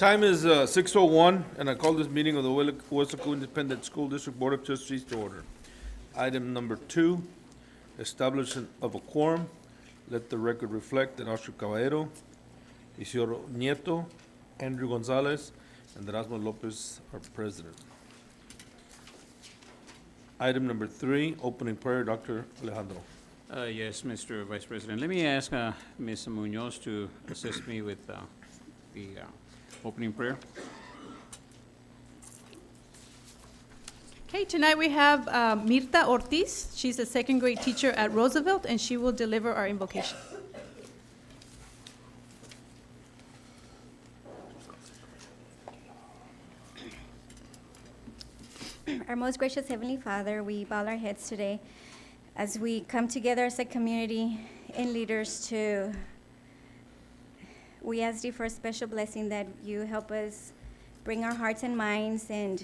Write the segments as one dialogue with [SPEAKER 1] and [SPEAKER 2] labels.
[SPEAKER 1] Time is 6:01, and I call this meeting of the Weslaco Independent School District Board of Trustees to order. Item number 2, establishment of a quorum. Let the record reflect that Oscar Caballero, Isidro Nieto, Andrew Gonzalez, and Erasmo Lopez are president. Item number 3, opening prayer, Dr. Alejandro.
[SPEAKER 2] Yes, Mr. Vice President. Let me ask Ms. Munoz to assist me with the opening prayer.
[SPEAKER 3] Okay, tonight we have Mirta Ortiz. She's a second grade teacher at Roosevelt, and she will deliver our invocation.
[SPEAKER 4] Our most gracious Heavenly Father, we bow our heads today as we come together as a community and leaders we ask you for a special blessing that you help us bring our hearts and minds and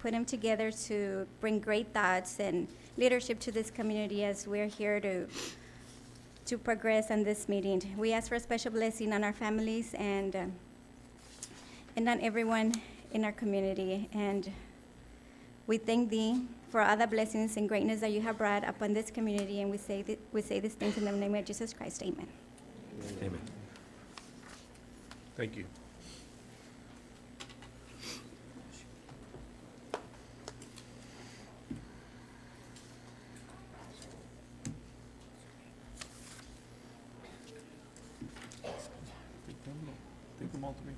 [SPEAKER 4] put them together to bring great thoughts and leadership to this community as we're here to progress on this meeting. We ask for a special blessing on our families and on everyone in our community. And we thank thee for all the blessings and greatness that you have brought upon this community, and we say these things in the name of Jesus Christ. Amen.
[SPEAKER 1] Amen. Thank you. Take them all to me.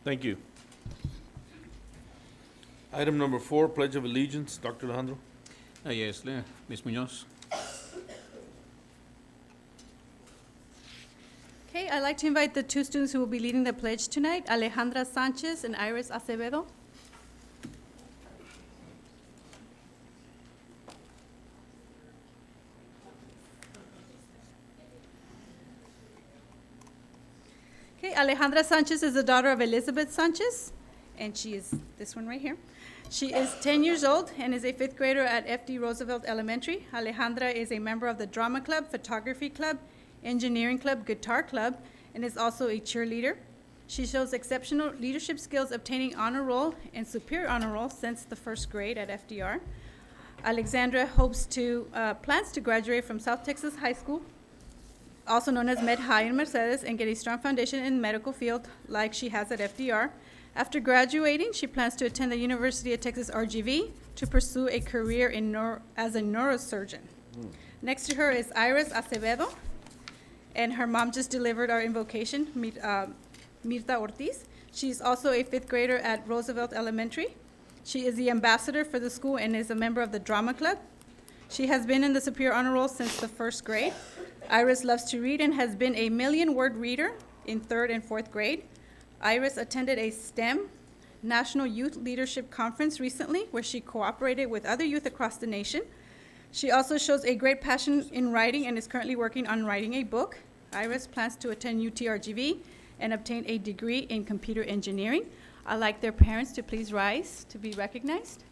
[SPEAKER 1] Thank you. Item number 4, Pledge of Allegiance, Dr. Alejandro.
[SPEAKER 2] Yes, Ms. Munoz.
[SPEAKER 3] Okay, I'd like to invite the two students who will be leading the pledge tonight, Alejandra Sanchez and Iris Acevedo. Okay, Alejandra Sanchez is the daughter of Elizabeth Sanchez, and she is this one right here. She is 10 years old and is a 5th grader at F.D. Roosevelt Elementary. Alejandra is a member of the Drama Club, Photography Club, Engineering Club, Guitar Club, and is also a cheerleader. She shows exceptional leadership skills, obtaining honor roll and superior honor roll since the 1st grade at FDR. Alexandra plans to graduate from South Texas High School, also known as Med High in Mercedes, and get a strong foundation in the medical field like she has at FDR. After graduating, she plans to attend the University of Texas RGV to pursue a career as a neurosurgeon. Next to her is Iris Acevedo, and her mom just delivered our invocation, Mirta Ortiz. She's also a 5th grader at Roosevelt Elementary. She is the ambassador for the school and is a member of the Drama Club. She has been in the Superior Honor Roll since the 1st grade. Iris loves to read and has been a million-word reader in 3rd and 4th grade. Iris attended a STEM National Youth Leadership Conference recently, where she cooperated with other youth across the nation. She also shows a great passion in writing and is currently working on writing a book. Iris plans to attend UTRGV and obtain a degree in computer engineering. I'd like their parents to please rise to be recognized.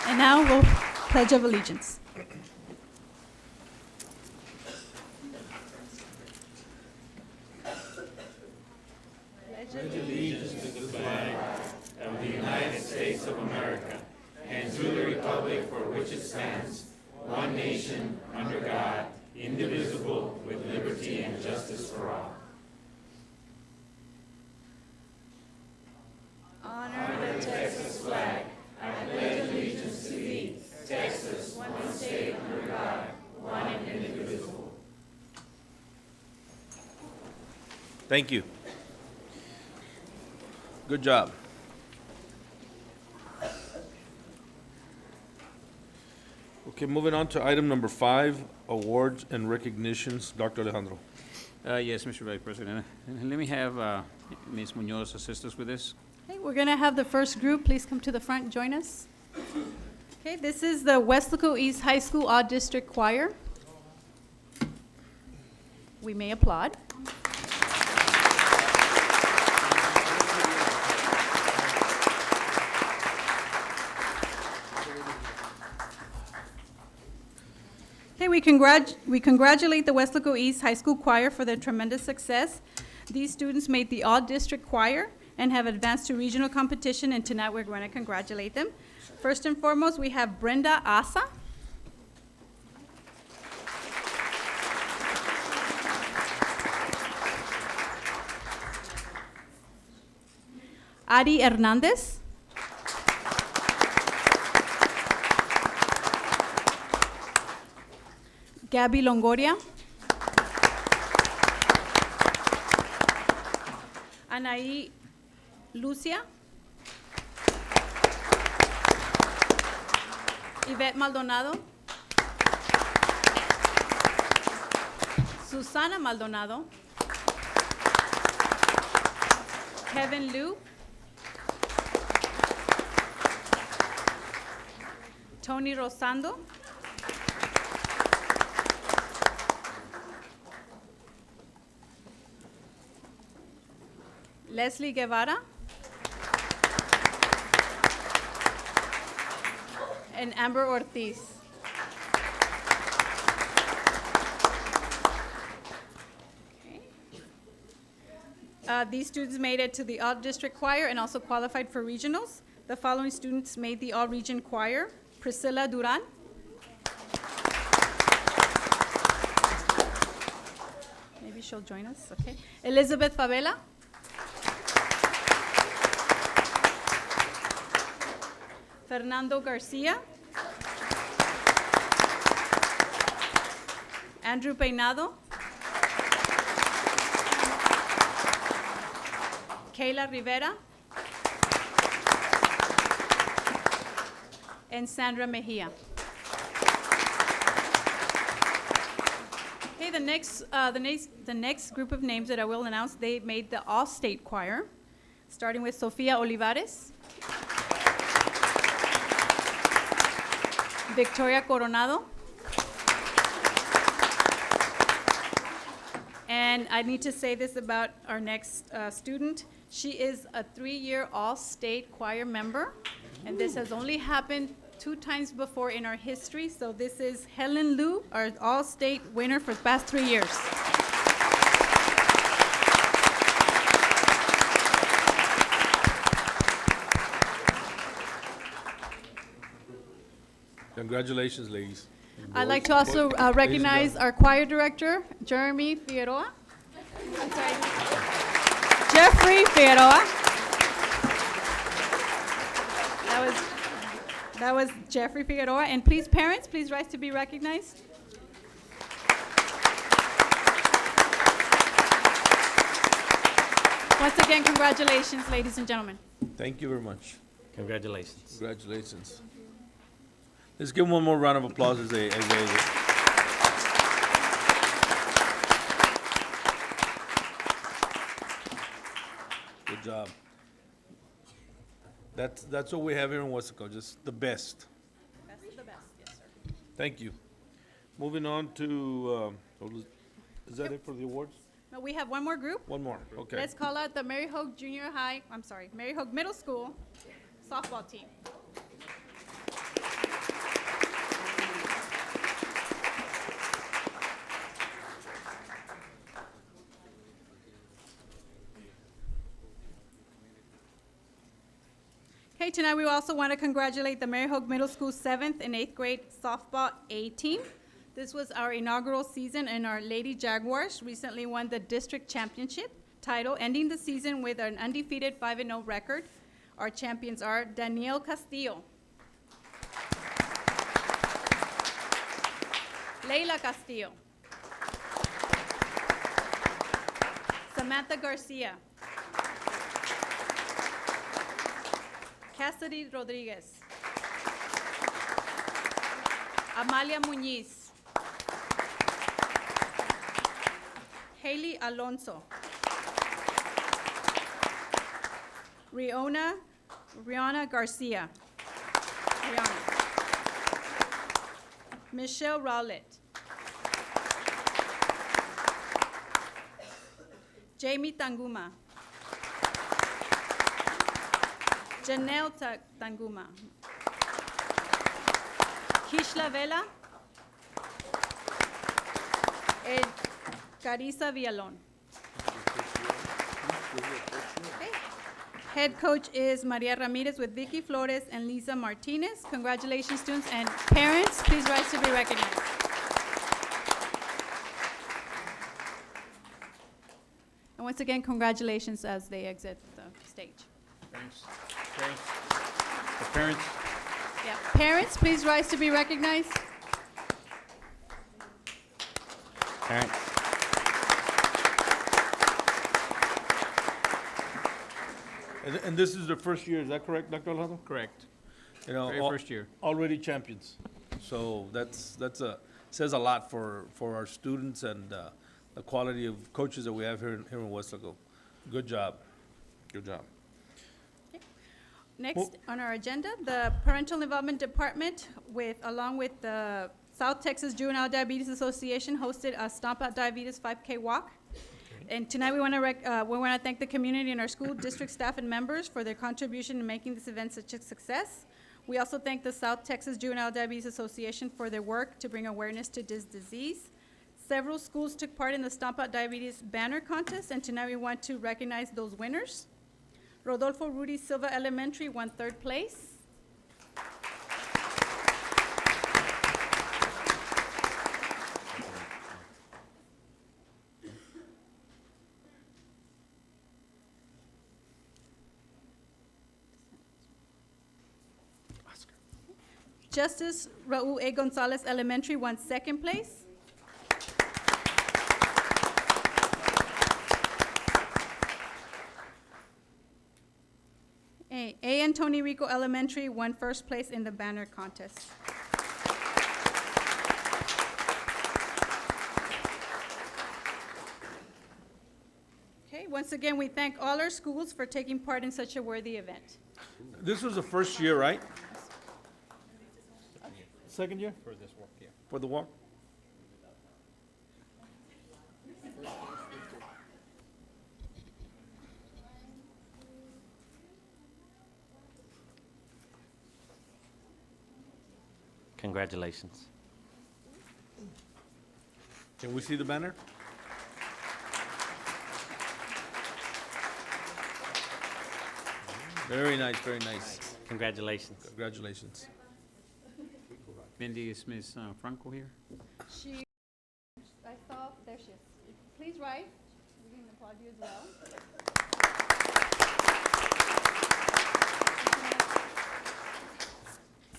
[SPEAKER 3] And now we'll Pledge of Allegiance.
[SPEAKER 5] Pledge allegiance to the flag of the United States of America and to the republic for which it stands, one nation, under God, indivisible, with liberty and justice for all.
[SPEAKER 3] Honor
[SPEAKER 5] the Texas flag. I pledge allegiance to thee, Texas, one state under God, one and indivisible.
[SPEAKER 1] Thank you. Good job. Okay, moving on to item number 5, awards and recognitions. Dr. Alejandro.
[SPEAKER 2] Yes, Mr. Vice President. Let me have Ms. Munoz assist us with this.
[SPEAKER 3] Okay, we're going to have the first group. Please come to the front and join us. Okay, this is the Weslaco East High School Odd District Choir. We may applaud. congratulate the Weslaco East High School Choir for their tremendous success. These students made the all-district choir and have advanced to regional competition, and tonight we're going to congratulate them. First and foremost, we have Brenda Asa. Ari Hernandez. Gabby Longoria. Anaí Lucia. Yvette Maldonado. Susana Maldonado. Kevin Liu. Tony Rosando. Leslie Guevara. And Amber Ortiz. Okay. These students made it to the all-district choir and also qualified for regionals. The following students made the all-region choir: Priscilla Duran, maybe she'll join us, okay. Elizabeth Favela, Fernando Garcia, Andrew Peinado, Kayla Rivera, and Sandra Mejia. Okay, the next group of names that I will announce, they made the all-state choir, starting with Sofia Olivares, Victoria Coronado, and I need to say this about our next student. She is a 3-year all-state choir member, and this has only happened 2 times before in our history. So this is Helen Liu, our all-state winner for the past 3 years.
[SPEAKER 1] Congratulations, ladies.
[SPEAKER 3] I'd like to also recognize our choir director, Jeremy Figueroa. I'm sorry, Jeffrey Figueroa. That was Jeffrey Figueroa. And please, parents, please rise to be recognized. Once again, congratulations, ladies and gentlemen.
[SPEAKER 1] Thank you very much.
[SPEAKER 5] Congratulations.
[SPEAKER 1] Congratulations. Let's give them one more round of applause as they Good job. That's what we have here in Weslaco, just the best.
[SPEAKER 3] Best of the best, yes, sir.
[SPEAKER 1] Thank you. Moving on to, is that it for the awards?
[SPEAKER 3] No, we have one more group.
[SPEAKER 1] One more, okay.
[SPEAKER 3] Let's call out the Mary Hogue Mary Hogue Middle School softball team. Okay, tonight we also want to congratulate the Mary Hogue Middle School 7th and 8th grade softball A team. This was our inaugural season, and our Lady Jaguars recently won the district championship title, ending the season with an undefeated 5-0 record. Our champions are Danielle Castillo, Leila Castillo, Samantha Garcia, Cassidy Rodriguez, Amalia Muñiz, Haley Alonso, Rihanna Garcia, Michelle Rowlett, Jamie Tanguma, Janelle Tanguma, Kishla Vela, and Carissa Villalon. Okay. Head coach is Maria Ramirez with Vicky Flores and Lisa Martinez. Congratulations, students, and parents, please rise to be recognized. And once again, congratulations as they exit the stage.
[SPEAKER 2] Thanks. Thanks. The parents.
[SPEAKER 3] Yeah, parents, please rise to be recognized.
[SPEAKER 2] Parents.
[SPEAKER 1] And this is the first year, is that correct, Dr. Alejandro?
[SPEAKER 2] Correct.
[SPEAKER 1] You know,
[SPEAKER 2] Very first year.
[SPEAKER 1] already champions. So says a lot for our students and the quality of coaches that we have here in Weslaco. Good job. Good job.
[SPEAKER 3] Next on our agenda, the Parental Involvement Department, along with the South Texas Juvenile Diabetes Association, hosted a Stomp Out Diabetes 5K walk. And tonight we want to thank the community and our school district staff and members for their contribution in making this event such a success. We also thank the South Texas Juvenile Diabetes Association for their work to bring awareness to this disease. Several schools took part in the Stomp Out Diabetes banner contest, and tonight we want to recognize those winners. Rodolfo Rudy Silva Elementary won 3rd place. Justice Raul A. Gonzalez Elementary won 2nd place. A. Antoni Rico Elementary won 1st place in the banner contest. Okay, once again, we thank all our schools for taking part in such a worthy event.
[SPEAKER 1] This was the first year, right? Second year?
[SPEAKER 2] For this walk, yeah.
[SPEAKER 1] For the walk?
[SPEAKER 6] Congratulations.
[SPEAKER 1] Can we see the banner? Very nice, very nice.
[SPEAKER 6] Congratulations.
[SPEAKER 1] Congratulations.
[SPEAKER 2] Mindy, is Ms. Franco here?
[SPEAKER 3] I saw, there she is. Please rise. We can applaud you as well.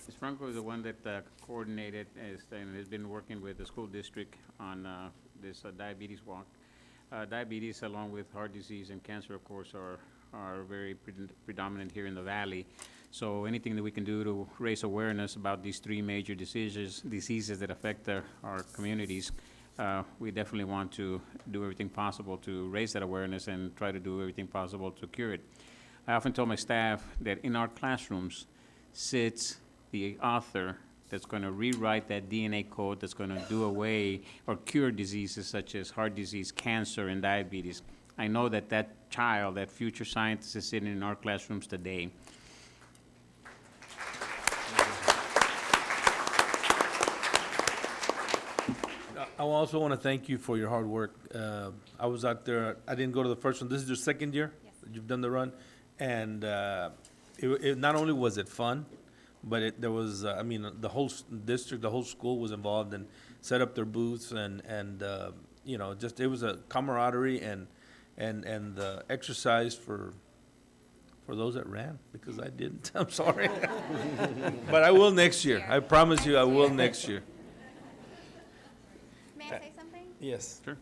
[SPEAKER 2] Ms. Franco is the one that coordinated and has been working with the school district on this diabetes walk. Diabetes, along with heart disease and cancer, of course, are very predominant here in the valley. So anything that we can do to raise awareness about these 3 major diseases that affect our communities, we definitely want to do everything possible to raise that awareness and try to do everything possible to cure it. I often tell my staff that in our classrooms sits the author that's going to rewrite that DNA code that's going to do away or cure diseases such as heart disease, cancer, and diabetes. I know that that child, that future scientist, is sitting in our classrooms today.
[SPEAKER 1] I also want to thank you for your hard work. I was out there, I didn't go to the first one. This is your 2nd year?
[SPEAKER 3] Yes.
[SPEAKER 1] That you've done the run? And it not only was it fun, but there was, the whole district, the whole school was involved and set up their booths and just, it was a camaraderie and the exercise for those that ran, because I didn't. I'm sorry. But I will next year. I promise you I will next year.
[SPEAKER 7] May I say something?
[SPEAKER 1] Yes.
[SPEAKER 2] Sure.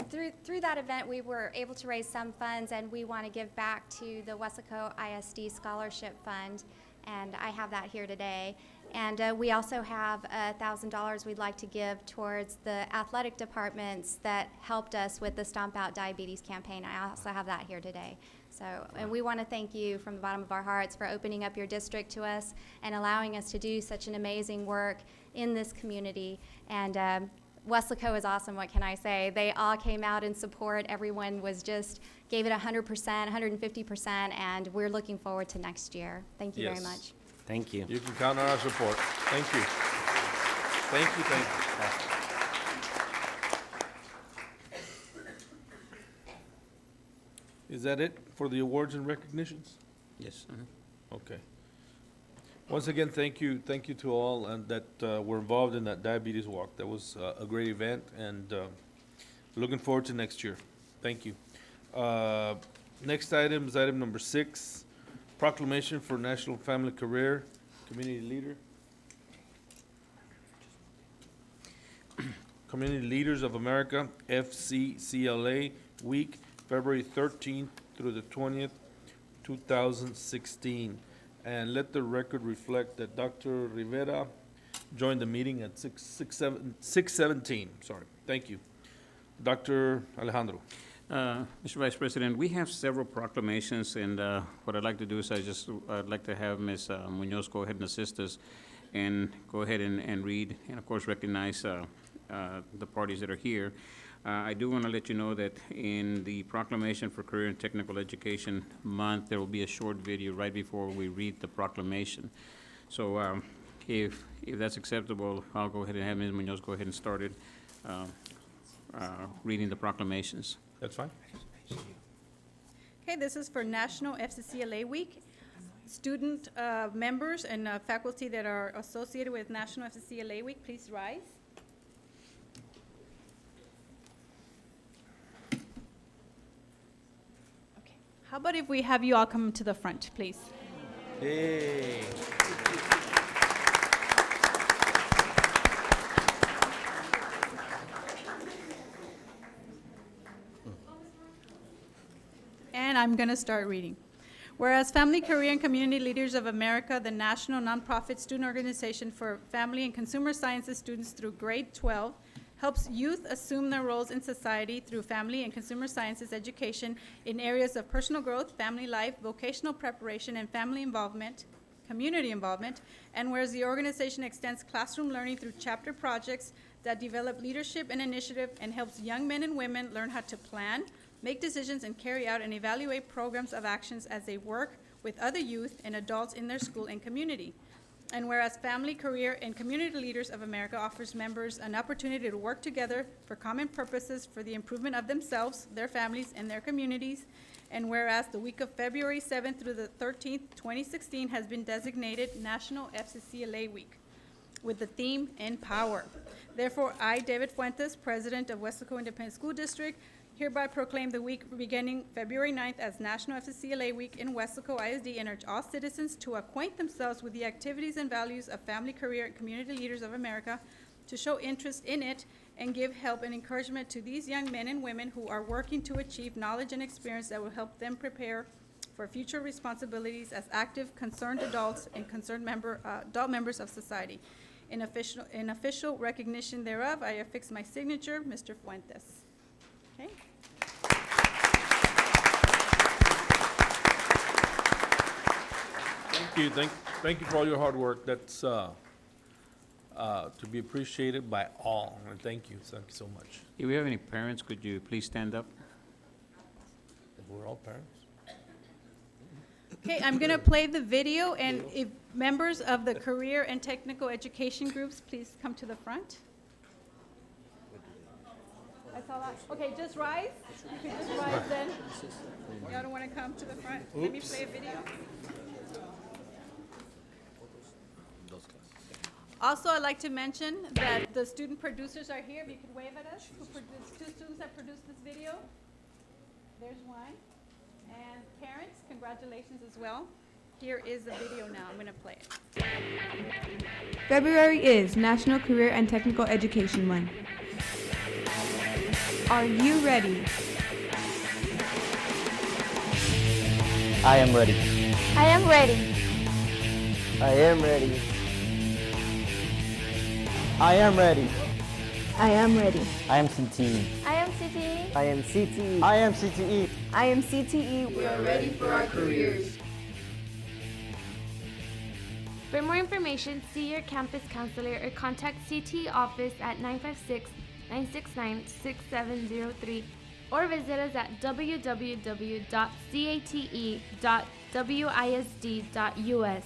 [SPEAKER 7] Through that event, we were able to raise some funds, and we want to give back to the Weslaco ISD Scholarship Fund, and I have that here today. And we also have $1,000 we'd like to give towards the athletic departments that helped us with the Stomp Out Diabetes campaign. I also have that here today. So, and we want to thank you from the bottom of our hearts for opening up your district to us and allowing us to do such an amazing work in this community. And Weslaco is awesome, what can I say? They all came out in support. Everyone gave it 100%, 150%, and we're looking forward to next year. Thank you very
[SPEAKER 1] Yes.
[SPEAKER 7] much.
[SPEAKER 6] Thank you.
[SPEAKER 1] You can count on our support. Thank you. Thank you, thank you. Is that it for the awards and recognitions?
[SPEAKER 2] Yes.
[SPEAKER 1] Okay. Once again, thank you to all and that were involved in that diabetes walk. That was a great event, and looking forward to next year. Thank you. Next item is item number 6, proclamation for National Family Career Community Leader. Community Leaders of America, FCCLA Week, February 13th through the 20th, 2016. And let the record reflect that Dr. Rivera joined the meeting at 6:17. Sorry. Thank you. Dr. Alejandro.
[SPEAKER 2] Mr. Vice President, we have several proclamations, and what I'd like to do is I'd like to have Ms. Munoz go ahead and assist us and go ahead and read, and of course recognize the parties that are here. I do want to let you know that in the Proclamation for Career and Technical Education Month, there will be a short video right before we read the proclamation. So if that's acceptable, I'll go ahead and have Ms. Munoz go ahead and start it, reading the proclamations.
[SPEAKER 1] That's fine.
[SPEAKER 3] Okay, this is for National FCCLA Week. Student members and faculty that are associated with National FCCLA Week, please rise. Okay, how about if we have you all come to the front, please?
[SPEAKER 1] Hey.
[SPEAKER 3] And I'm going to start reading. Whereas Family, Career, and Community Leaders of America, the national nonprofit student organization for family and consumer sciences students through grade 12, helps youth assume their roles in society through family and consumer sciences education in areas of personal growth, family life, vocational preparation, and family involvement, community involvement, and whereas the organization extends classroom learning through chapter projects that develop leadership and initiative and helps young men and women learn how to plan, make decisions, and carry out and evaluate programs of actions as they work with other youth and adults in their school and community. And whereas Family, Career, and Community Leaders of America offers members an opportunity to work together for common purposes for the improvement of themselves, their families, and their communities. And whereas the week of February 7th through the 13th, 2016 has been designated National FCCLA Week with the theme Empower. Therefore, I, David Fuentes, President of Weslaco Independent School District, hereby proclaim the week beginning February 9th as National FCCLA Week in Weslaco ISD and urge all citizens to acquaint themselves with the activities and values of Family, Career, and Community Leaders of America, to show interest in it, and give help and encouragement to these young men and women who are working to achieve knowledge and experience that will help them prepare for future responsibilities as active, concerned adults and concerned adult members of society. In official recognition thereof, I affix my signature, Mr. Fuentes. Okay.
[SPEAKER 1] Thank you. Thank you for all your hard work. That's to be appreciated by all. And thank you so much.
[SPEAKER 2] If we have any parents, could you please stand up?
[SPEAKER 1] We're all parents.
[SPEAKER 3] Okay, I'm going to play the video, and if members of the career and technical education groups, please come to the front. That's all okay, just rise. You can just rise then. Y'all don't want to come to the front? Let me play a video. Also, I'd like to mention that the student producers are here. If you could wave at us. Two students that produced this video. There's one. And parents, congratulations as well. Here is the video now. I'm going to play it.
[SPEAKER 8] February is National Career and Technical Education Month. Are you ready?
[SPEAKER 9] I am ready.
[SPEAKER 10] I am ready.
[SPEAKER 9] I am ready. I am ready.
[SPEAKER 10] I am ready.
[SPEAKER 9] I am CTE.
[SPEAKER 10] I am CTE.
[SPEAKER 9] I am CTE. I am CTE.
[SPEAKER 10] I am CTE.
[SPEAKER 8] We are ready for our careers.
[SPEAKER 10] For more information, see your campus counselor or contact CTE office at 956-969-6703 or visit us at www.cate.wisd.us.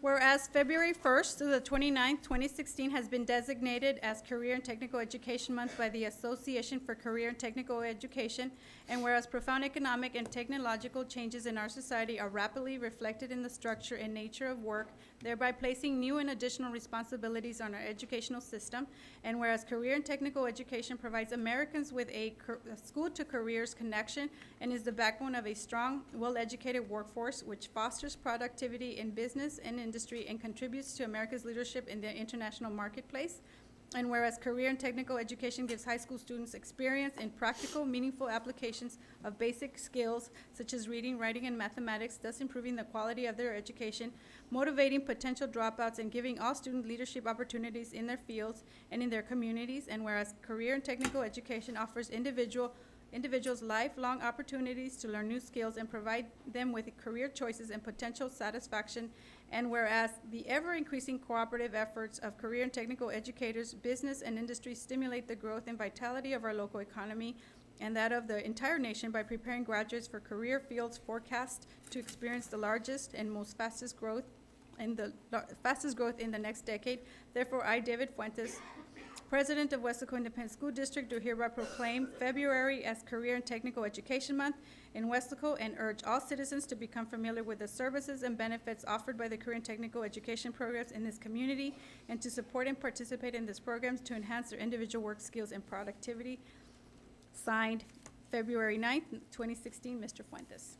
[SPEAKER 3] Whereas February 1st to the 29th, 2016 has been designated as Career and Technical Education Month by the Association for Career and Technical Education, and whereas profound economic and technological changes in our society are rapidly reflected in the structure and nature of work, thereby placing new and additional responsibilities on our educational system, and whereas career and technical education provides Americans with a school-to-careers connection and is the backbone of a strong, well-educated workforce which fosters productivity in business and industry and contributes to America's leadership in the international marketplace. And whereas career and technical education gives high school students experience in practical, meaningful applications of basic skills such as reading, writing, and mathematics, thus improving the quality of their education, motivating potential dropouts, and giving all student leadership opportunities in their fields and in their communities. And whereas career and technical education offers individuals lifelong opportunities to learn new skills and provide them with career choices and potential satisfaction. And whereas the ever-increasing cooperative efforts of career and technical educators, business, and industry stimulate the growth and vitality of our local economy and that of the entire nation by preparing graduates for career fields forecast to experience the largest and most fastest growth in the next decade. Therefore, I, David Fuentes, President of Weslaco Independent School District, do hereby proclaim February as Career and Technical Education Month in Weslaco and urge all citizens to become familiar with the services and benefits offered by the career and technical education programs in this community and to support and participate in these programs to enhance their individual work skills and productivity. Signed, February 9th, 2016, Mr. Fuentes.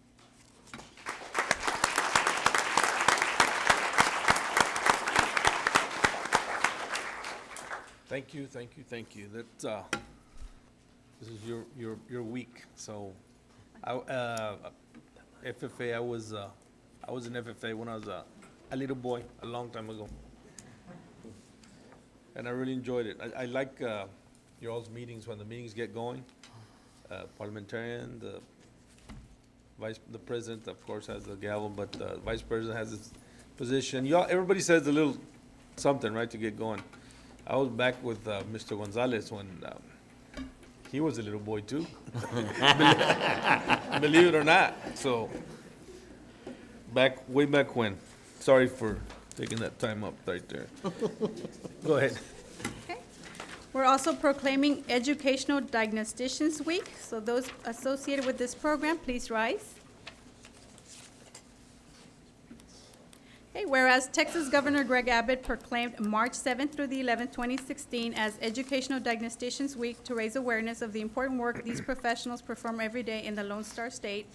[SPEAKER 1] Thank you, thank you, thank you. That, this is your week, so, FFA, I was in FFA when I was a little boy, a long time ago. And I really enjoyed it. I like, your all's meetings, when the meetings get going. Parliamentarian, the president, of course, has the gavel, but the vice president has his position. Everybody says a little something, right, to get going. I was back with Mr. Gonzalez when he was a little boy too. Believe it or not. So, way back when. Sorry for taking that time up right there. Go ahead.
[SPEAKER 3] Okay. We're also proclaiming Educational Diagnosticians Week. So those associated with this program, please rise. Okay, whereas Texas Governor Greg Abbott proclaimed March 7th through the 11th, 2016 as Educational Diagnosticians Week to raise awareness of the important work these professionals perform every day in the Lone Star State.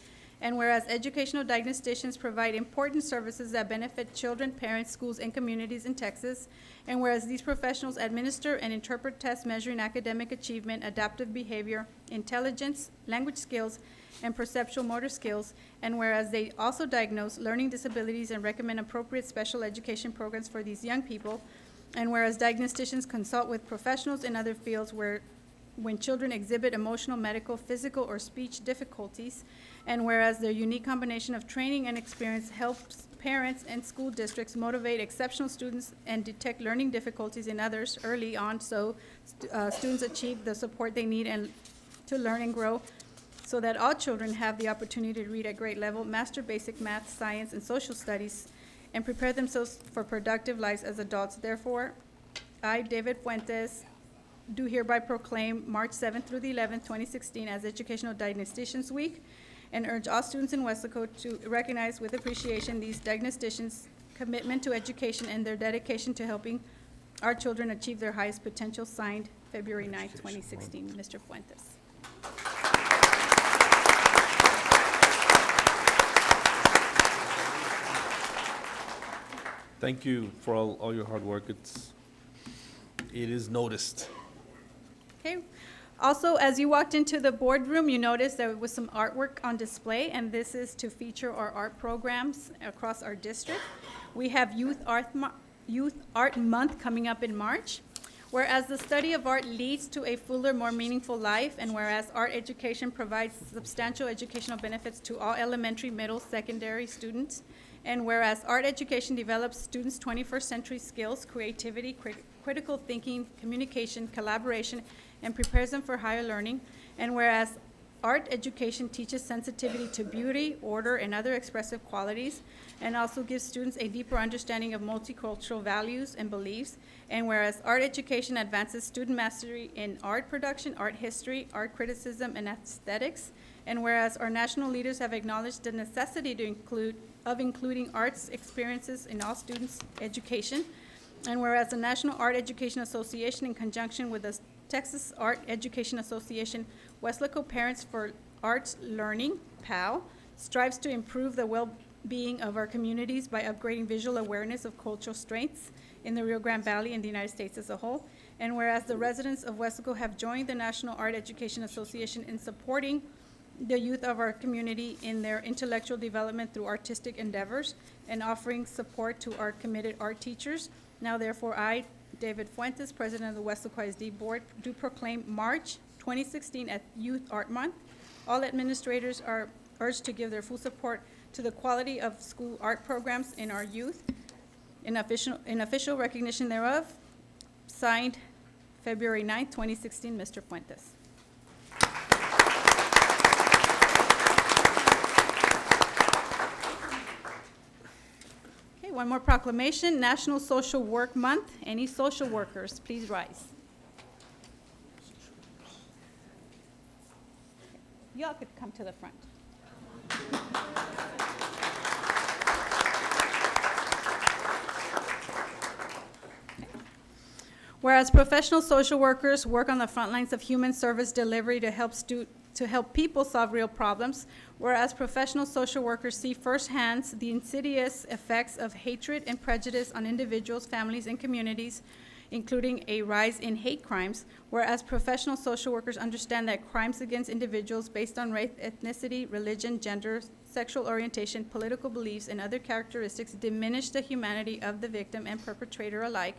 [SPEAKER 3] And whereas educational diagnosticians provide important services that benefit children, parents, schools, and communities in Texas. And whereas these professionals administer and interpret tests measuring academic achievement, adaptive behavior, intelligence, language skills, and perceptual motor skills. And whereas they also diagnose learning disabilities and recommend appropriate special education programs for these young people. And whereas diagnosticians consult with professionals in other fields when children exhibit emotional, medical, physical, or speech difficulties. And whereas their unique combination of training and experience helps parents and school districts motivate exceptional students and detect learning difficulties in others early on so students achieve the support they need and to learn and grow, so that all children have the opportunity to read at grade level, master basic math, science, and social studies, and prepare themselves for productive lives as adults. Therefore, I, David Fuentes, do hereby proclaim March 7th through the 11th, 2016 as Educational Diagnosticians Week, and urge all students in Weslaco to recognize with appreciation these diagnosticians' commitment to education and their dedication to helping our children achieve their highest potential. Signed, February 9th, 2016. Mr. Fuentes.
[SPEAKER 1] Thank you for all your hard work. It is noticed.
[SPEAKER 3] Okay. Also, as you walked into the boardroom, you noticed there was some artwork on display, and this is to feature our art programs across our district. We have Youth Art Month coming up in March. Whereas the study of art leads to a fuller, more meaningful life, and whereas art education provides substantial educational benefits to all elementary, middle, secondary students, and whereas art education develops students' 21st century skills, creativity, critical thinking, communication, collaboration, and prepares them for higher learning, and whereas art education teaches sensitivity to beauty, order, and other expressive qualities, and also gives students a deeper understanding of multicultural values and beliefs. And whereas art education advances student mastery in art production, art history, art criticism, and aesthetics. And whereas our national leaders have acknowledged the necessity of including arts experiences in all students' education. And whereas the National Art Education Association, in conjunction with the Texas Art Education Association, Weslaco Parents for Arts Learning, PAL, strives to improve the well-being of our communities by upgrading visual awareness of cultural strengths in the Rio Grande Valley and the United States as a whole. And whereas the residents of Weslaco have joined the National Art Education Association in supporting the youth of our community in their intellectual development through artistic endeavors and offering support to our committed art teachers. Now therefore, I, David Fuentes, President of the Weslaco ISD Board, do proclaim March 2016 as Youth Art Month. All administrators are urged to give their full support to the quality of school art programs in our youth. In official recognition thereof, signed February 9th, 2016, Mr. Fuentes. One more proclamation, National Social Work Month. Any social workers, please rise. Y'all could come to the front. Whereas professional social workers work on the front lines of human service delivery to help people solve real problems, whereas professional social workers see firsthand the insidious effects of hatred and prejudice on individuals, families, and communities, including a rise in hate crimes, whereas professional social workers understand that crimes against individuals based on race, ethnicity, religion, gender, sexual orientation, political beliefs, and other characteristics diminish the humanity of the victim and perpetrator alike,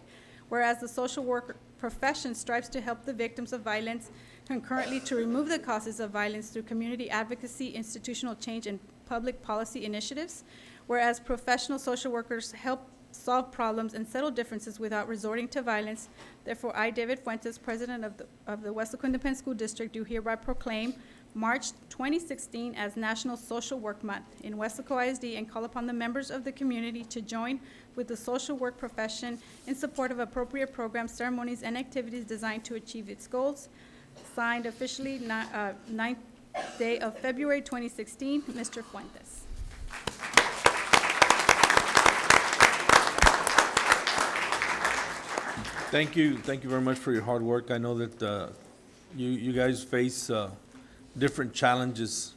[SPEAKER 3] whereas the social work profession strives to help the victims of violence concurrently to remove the causes of violence through community advocacy, institutional change, and public policy initiatives, whereas professional social workers help solve problems and settle differences without resorting to violence. Therefore, I, David Fuentes, President of the Weslaco Independent School District, do hereby proclaim March 2016 as National Social Work Month in Weslaco ISD and call upon the members of the community to join with the social work profession in support of appropriate programs, ceremonies, and activities designed to achieve its goals. Signed officially 9th day of February 2016, Mr. Fuentes.
[SPEAKER 1] Thank you very much for your hard work. I know that you guys face different challenges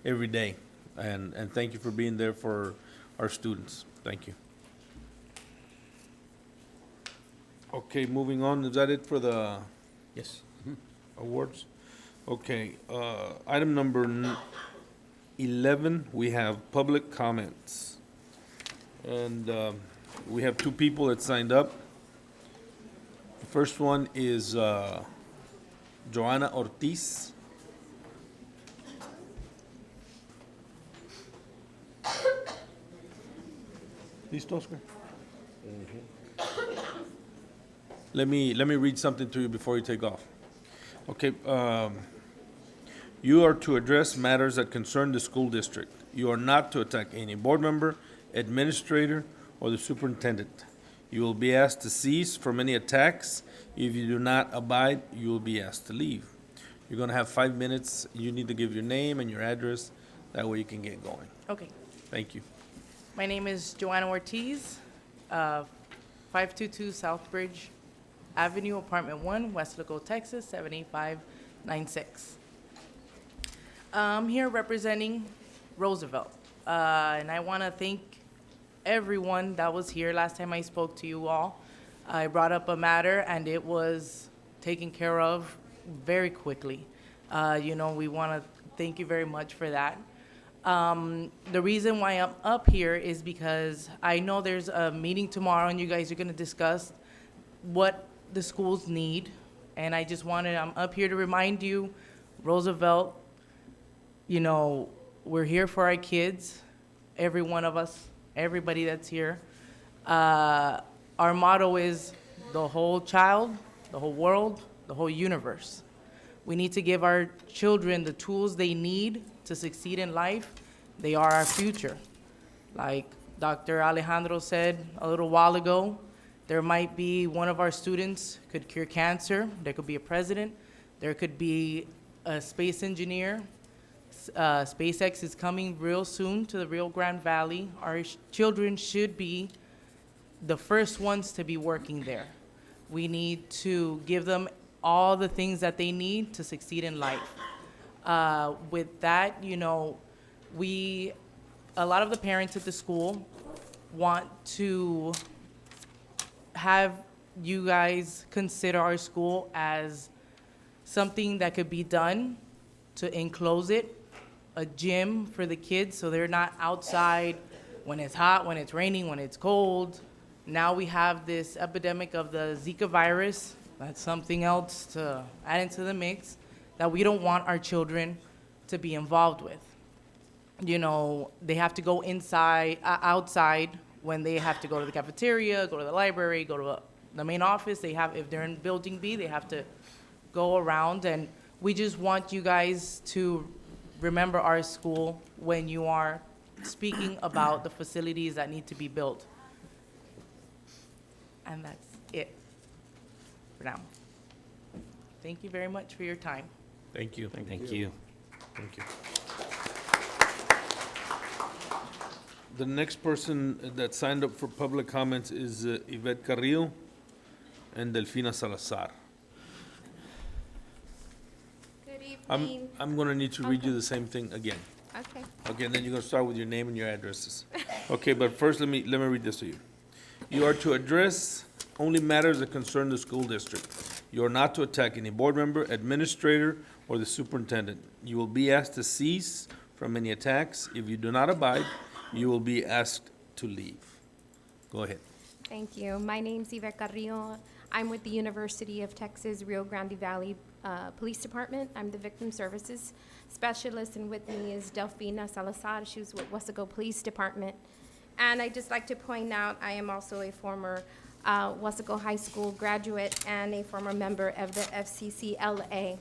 [SPEAKER 1] every day, and thank you for being there for our students. Thank you. Okay, moving on. Is that it for the? Yes. Awards? Okay, item number 11, we have public comments. And we have two people that signed up. The first one is Joanna Ortiz. Listo, Oscar? Let me read something to you before you take off. Okay, you are to address matters that concern the school district. You are not to attack any board member, administrator, or the superintendent. You will be asked to cease from any attacks. If you do not abide, you will be asked to leave. You're going to have 5 minutes. You need to give your name and your address. That way you can get going.
[SPEAKER 11] Okay.
[SPEAKER 1] Thank you.
[SPEAKER 11] My name is Joanna Ortiz, 522 Southbridge Avenue, Apartment 1, Weslaco, Texas, 78596. I'm here representing Roosevelt, and I want to thank everyone that was here last time I spoke to you all. I brought up a matter, and it was taken care of very quickly. We want to thank you very much for that. The reason why I'm up here is because I know there's a meeting tomorrow, and you guys are going to discuss what the schools need, and I'm up here to remind you, Roosevelt, we're here for our kids, every one of us, everybody that's here. Our motto is the whole child, the whole world, the whole universe. We need to give our children the tools they need to succeed in life. They are our future. Like Dr. Alejandro said a little while ago, there might be one of our students could cure cancer. There could be a president. There could be a space engineer. SpaceX is coming real soon to the Rio Grande Valley. Our children should be the first ones to be working there. We need to give them all the things that they need to succeed in life. With that, you know, a lot of the parents at the school want to have you guys consider our school as something that could be done to enclose it, a gym for the kids so they're not outside when it's hot, when it's raining, when it's cold. Now we have this epidemic of the Zika virus. That's something else to add into the mix that we don't want our children to be involved with. You know, they have to go outside when they have to go to the cafeteria, go to the library, go to the main office. If they're in building B, they have to go around. And we just want you guys to remember our school when you are speaking about the facilities that need to be built. And that's it for now. Thank you very much for your time.
[SPEAKER 1] Thank you.
[SPEAKER 6] Thank you.
[SPEAKER 1] Thank you. The next person that signed up for public comments is Yvette Carrillo and Delfina Salazar.
[SPEAKER 10] Good evening.
[SPEAKER 1] I'm gonna need to read you the same thing again.
[SPEAKER 10] Okay.
[SPEAKER 1] Okay, and then you're gonna start with your name and your addresses. Okay, but first let me read this to you. You are to address only matters that concern the school district. You are not to attack any board member, administrator, or the superintendent. You will be asked to cease from any attacks. If you do not abide, you will be asked to leave. Go ahead.
[SPEAKER 10] Thank you. My name's Yvette Carrillo. I'm with the University of Texas Rio Grande Valley Police Department. I'm the Victim Services Specialist, and with me is Delfina Salazar. She's with Weslaco Police Department. And I'd just like to point out, I am also a former Weslaco High School graduate and a former member of the FCCLA.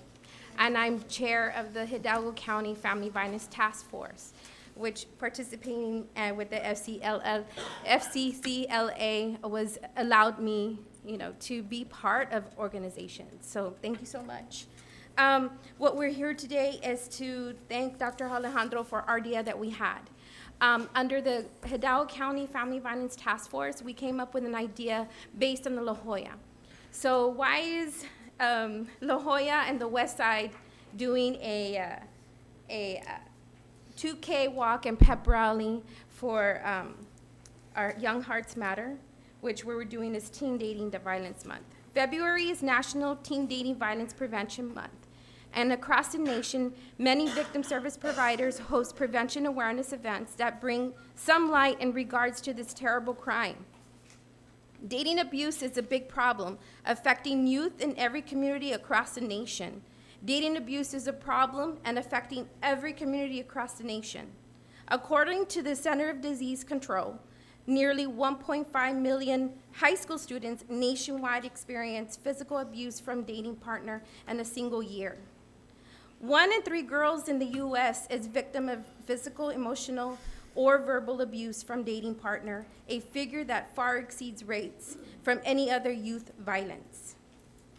[SPEAKER 10] And I'm chair of the Hidalgo County Family Violence Task Force, which participating with the FCCLA was allowed me, you know, to be part of organizations. So thank you so much. What we're here today is to thank Dr. Alejandro for our idea that we had. Under the Hidalgo County Family Violence Task Force, we came up with an idea based on the La Jolla. So why is La Jolla and the West Side doing a 2K walk and pep rally for our Young Hearts Matter, which we were doing is Teen Dating Violence Month. February is National Teen Dating Violence Prevention Month. And across the nation, many victim service providers host prevention awareness events that bring some light in regards to this terrible crime. Dating abuse is a big problem affecting youth in every community across the nation. Dating abuse is a problem and affecting every community across the nation. According to the Center of Disease Control, nearly 1.5 million high school students nationwide experience physical abuse from dating partner in a single year. 1 in 3 girls in the U.S. is victim of physical, emotional, or verbal abuse from dating partner, a figure that far exceeds rates from any other youth violence.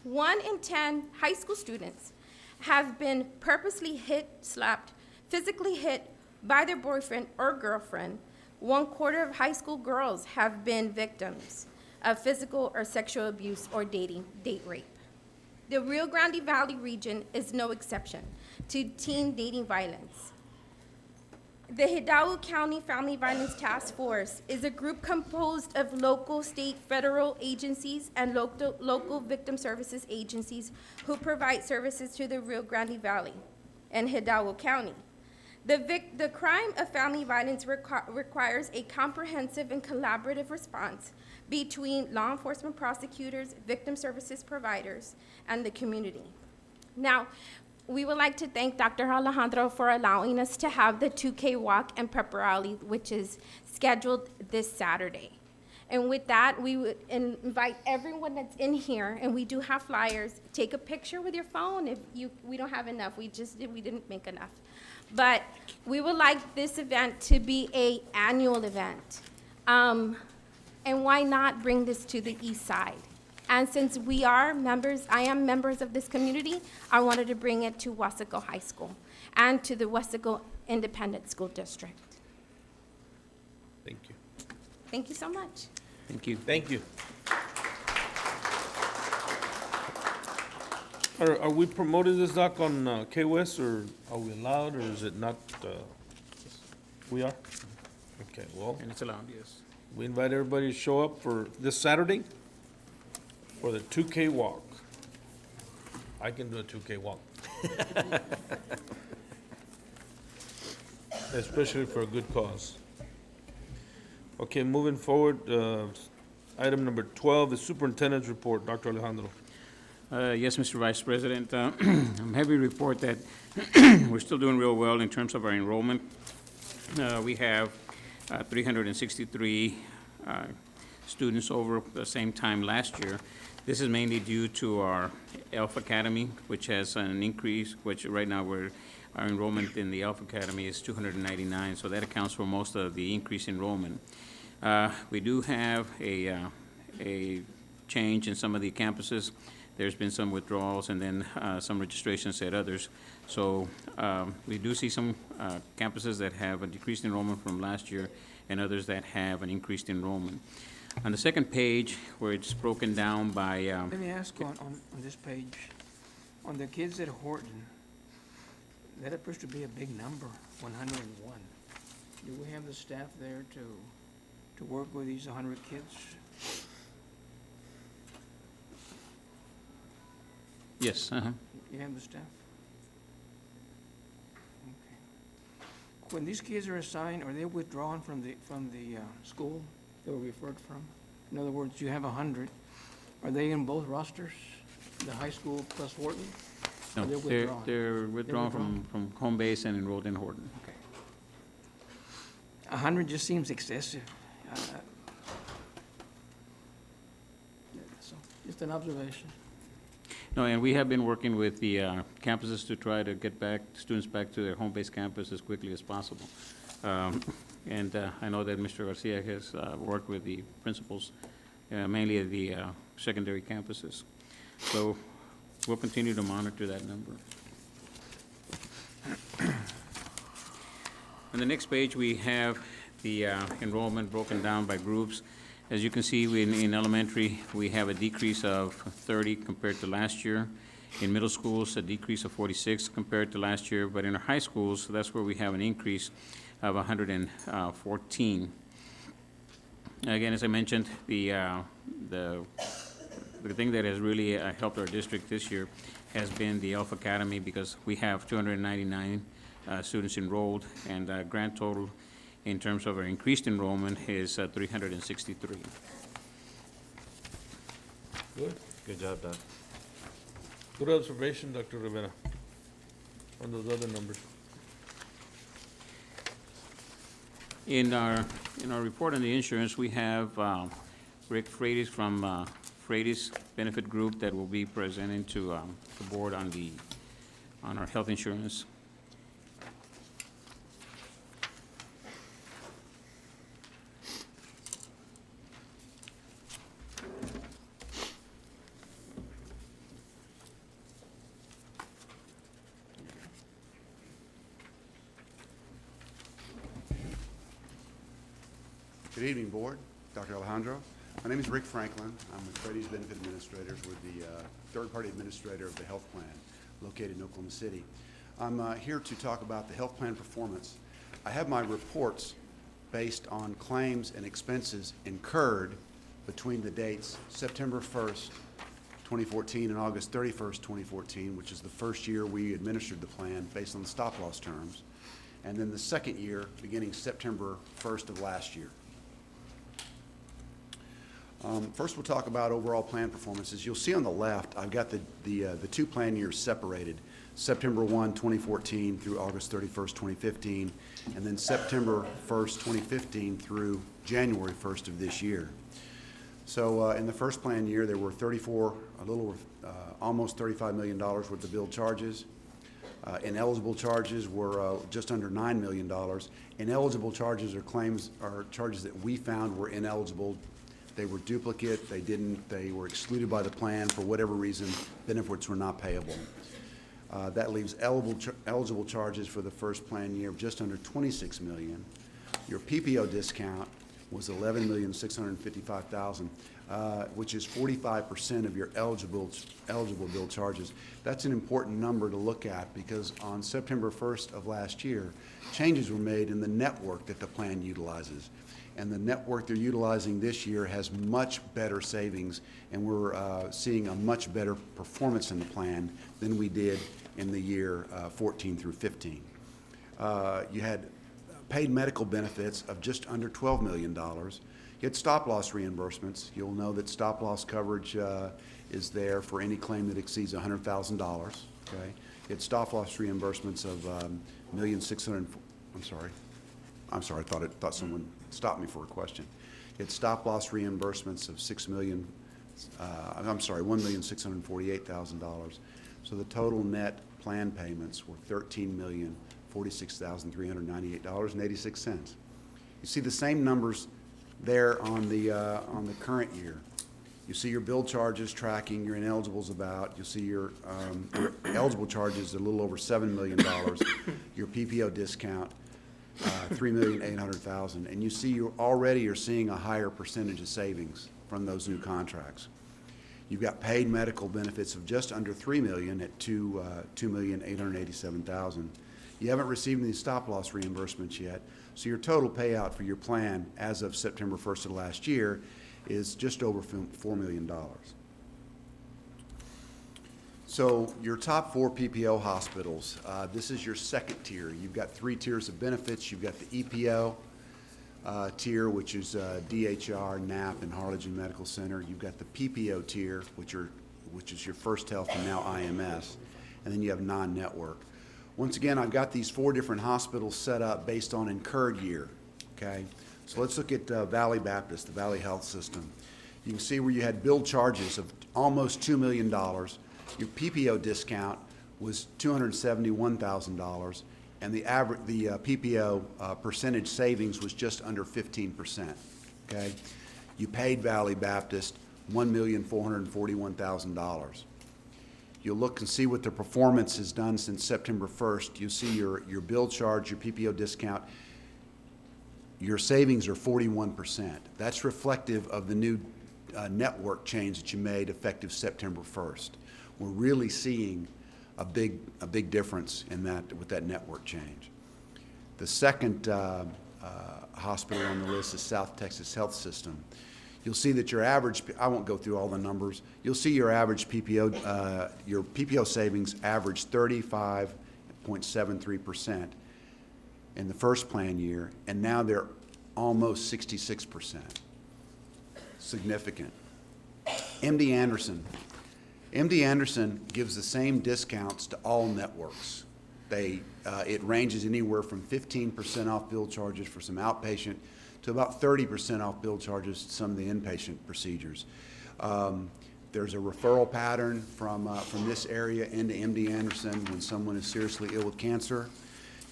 [SPEAKER 10] 1 in 10 high school students have been purposely hit, slapped, physically hit by their boyfriend or girlfriend. 1/4 of high school girls have been victims of physical or sexual abuse or date rape. The Rio Grande Valley region is no exception to teen dating violence. The Hidalgo County Family Violence Task Force is a group composed of local, state, federal agencies and local victim services agencies who provide services to the Rio Grande Valley and Hidalgo County. The crime of family violence requires a comprehensive and collaborative response between law enforcement prosecutors, victim services providers, and the community. Now, we would like to thank Dr. Alejandro for allowing us to have the 2K walk and pep rally, which is scheduled this Saturday. And with that, we would invite everyone that's in here, and we do have flyers. Take a picture with your phone if we don't have enough. We didn't make enough. But we would like this event to be an annual event. And why not bring this to the east side? And since we are members, I am members of this community, I wanted to bring it to Weslaco High School and to the Weslaco Independent School District.
[SPEAKER 1] Thank you.
[SPEAKER 10] Thank you so much.
[SPEAKER 2] Thank you.
[SPEAKER 1] Thank you. Are we promoting this, Doc, on KWES, or are we allowed, or is it not? We are? Okay, well,
[SPEAKER 2] And it's allowed, yes.
[SPEAKER 1] we invite everybody to show up for this Saturday for the 2K walk. I can do a 2K walk. Especially for a good cause. Okay, moving forward, item number 12 is Superintendent's Report. Dr. Alejandro.
[SPEAKER 2] Yes, Mr. Vice President, I'm happy to report that we're still doing real well in terms of our enrollment. We have 363 students over the same time last year. This is mainly due to our ELF Academy, which has an increase, which right now our enrollment in the ELF Academy is 299, so that accounts for most of the increased enrollment. We do have a change in some of the campuses. There's been some withdrawals and then some registrations at others. So we do see some campuses that have a decreased enrollment from last year and others that have an increased enrollment. On the second page, where it's broken down by...
[SPEAKER 12] Let me ask on this page, on the kids at Horton, that appears to be a big number, 101. Do we have the staff there to work with these 100 kids?
[SPEAKER 2] Yes,
[SPEAKER 12] You have the staff? Okay. When these kids are assigned, are they withdrawn from the school they were referred from? In other words, you have 100. Are they in both rosters, the high school plus Horton?
[SPEAKER 2] No,
[SPEAKER 12] Or they're withdrawn?
[SPEAKER 2] they're withdrawn from home base and enrolled in Horton.
[SPEAKER 12] Okay. 100 just seems excessive. So, just an observation.
[SPEAKER 2] No, and we have been working with the campuses to try to get students back to their home-based campus as quickly as possible. And I know that Mr. Garcia has worked with the principals, mainly at the secondary campuses. So we'll continue to monitor that number. On the next page, we have the enrollment broken down by groups. As you can see, in elementary, we have a decrease of 30 compared to last year. In middle schools, a decrease of 46 compared to last year. But in our high schools, that's where we have an increase of 114. Again, as I mentioned, the thing that has really helped our district this year has been the ELF Academy, because we have 299 students enrolled, and grand total in terms of our increased enrollment is 363.
[SPEAKER 1] Good.
[SPEAKER 6] Good job, Doc.
[SPEAKER 1] Good observation, Dr. Rivera, on those other numbers.
[SPEAKER 2] In our report on the insurance, we have Rick Freitas from Freitas Benefit Group that will be presenting to the board on our health insurance.
[SPEAKER 13] Good evening, Board. Dr. Alejandro. My name is Rick Franklin. I'm with Freitas Benefit Administrators. We're the third-party administrator of the health plan located in Oklahoma City. I'm here to talk about the health plan performance. I have my reports based on claims and expenses incurred between the dates September 1st, 2014 and August 31st, 2014, which is the first year we administered the plan based on the stop-loss terms, and then the second year beginning September 1st of last year. First, we'll talk about overall plan performances. You'll see on the left, I've got the two plan years separated. September 1, 2014 through August 31st, 2015, and then September 1st, 2015 through January 1st of this year. So in the first plan year, there were almost $35 million worth of billed charges. Ineligible charges were just under $9 million. Ineligible charges are claims or charges that we found were ineligible. They were duplicate. They were excluded by the plan for whatever reason. Benefits were not payable. That leaves eligible charges for the first plan year of just under $26 million. Your PPO discount was $11,655,000, which is 45% of your eligible bill charges. That's an important number to look at because on September 1st of last year, changes were made in the network that the plan utilizes. And the network they're utilizing this year has much better savings, and we're seeing a much better performance in the plan than we did in the year 14 through 15. You had paid medical benefits of just under $12 million. You had stop-loss reimbursements. You'll know that stop-loss coverage is there for any claim that exceeds $100,000, okay? You had stop-loss reimbursements of I thought someone stopped me for a question. You had stop-loss reimbursements of $1,648,000. So the total net plan payments were $13,046,398.86. You see the same numbers there on the current year. You see your bill charges tracking your ineligibles about. You see your eligible charges a little over $7 million. Your PPO discount, $3,800,000. And you see you're seeing a higher percentage of savings from those new contracts. You've got paid medical benefits of just under $3 million at $2,887,000. You haven't received any stop-loss reimbursements yet, so your total payout for your plan as of September 1st of last year is just over $4 million. So your top 4 PPO hospitals, this is your second tier. You've got 3 tiers of benefits. You've got the EPO tier, which is DHR, NAP, and Harlingen Medical Center. You've got the PPO tier, which is your First Health and now IMS, and then you have non-network. Once again, I've got these 4 different hospitals set up based on incurred year, okay? So let's look at Valley Baptist, the Valley Health System. You can see where you had billed charges of almost $2 million. Your PPO discount was $271,000, and the PPO percentage savings was just under 15%, okay? You paid Valley Baptist $1,441,000. You'll look and see what the performance has done since September 1st. You see your bill charge, your PPO discount, your savings are 41%. That's reflective of the new network change that you made effective September 1st. We're really seeing a big difference in that with that network change. The second hospital on the list is South Texas Health System. You'll see that your average, I won't go through all the numbers, you'll see your average PPO, your PPO savings averaged 35.73% in the first plan year, and now they're almost 66%. Significant. MD Anderson. MD Anderson gives the same discounts to all networks. It ranges anywhere from 15% off bill charges for some outpatient to about 30% off bill charges to some of the inpatient procedures. There's a referral pattern from this area into MD Anderson when someone is seriously ill with cancer.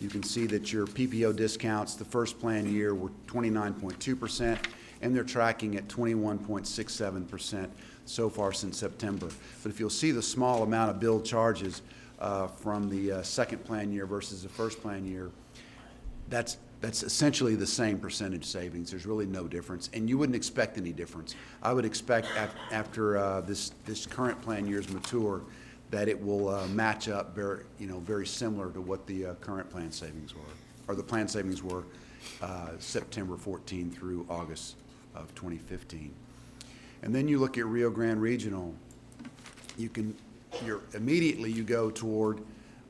[SPEAKER 13] You can see that your PPO discounts the first plan year were 29.2%, and they're tracking at 21.67% so far since September. But if you'll see the small amount of billed charges from the second plan year versus the first plan year, that's essentially the same percentage savings. There's really no difference, and you wouldn't expect any difference. I would expect after this current plan year is mature that it will match up very similar to what the current plan savings were, or the plan savings were September 14 through August of 2015. And then you look at Rio Grande Regional. Immediately you go toward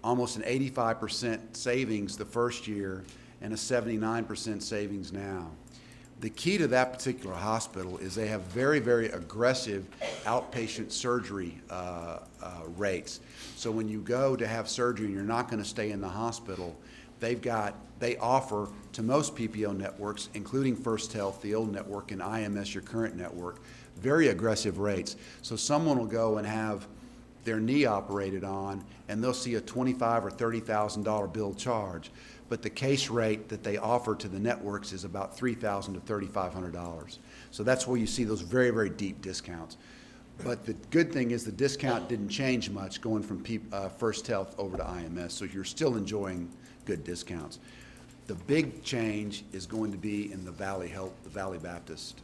[SPEAKER 13] almost an 85% savings the first year and a 79% savings now. The key to that particular hospital is they have very, very aggressive outpatient surgery rates. So when you go to have surgery and you're not going to stay in the hospital, they offer to most PPO networks, including First Health, the old network, and IMS, your current network, very aggressive rates. So someone will go and have their knee operated on, and they'll see a $25,000 or $30,000 bill charge. But the case rate that they offer to the networks is about $3,000 to $3,500. So that's where you see those very, very deep discounts. But the good thing is the discount didn't change much going from First Health over to IMS, so you're still enjoying good discounts. The big change is going to be in the Valley Health, the Valley Baptist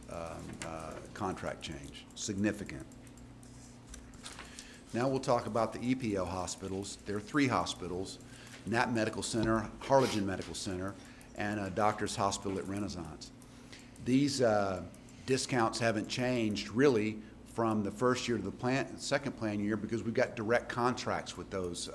[SPEAKER 13] contract change, significant. Now we'll talk about the EPO hospitals. There are 3 hospitals: Knapp Medical Center, Harlingen Medical Center, and Doctors Hospital at Renaissance. These discounts haven't changed really from the first year to the second plan year, because we've got direct contracts with those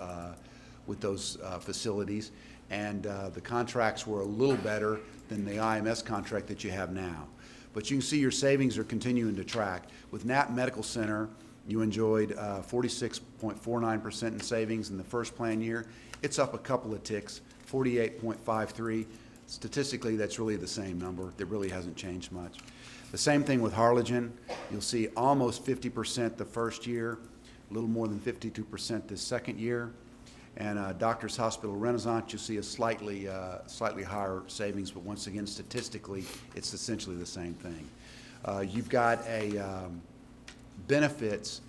[SPEAKER 13] facilities, and the contracts were a little better than the IMS contract that you have now. But you can see your savings are continuing to track. With Knapp Medical Center, you enjoyed 46.49% in savings in the first plan year. It's up a couple of ticks, 48.53. Statistically, that's really the same number. It really hasn't changed much. The same thing with Harlingen. You'll see almost 50% the first year, a little more than 52% the second year. And Doctors Hospital Renaissance, you'll see a slightly higher savings, but once again, statistically, it's essentially the same thing. You've got a benefits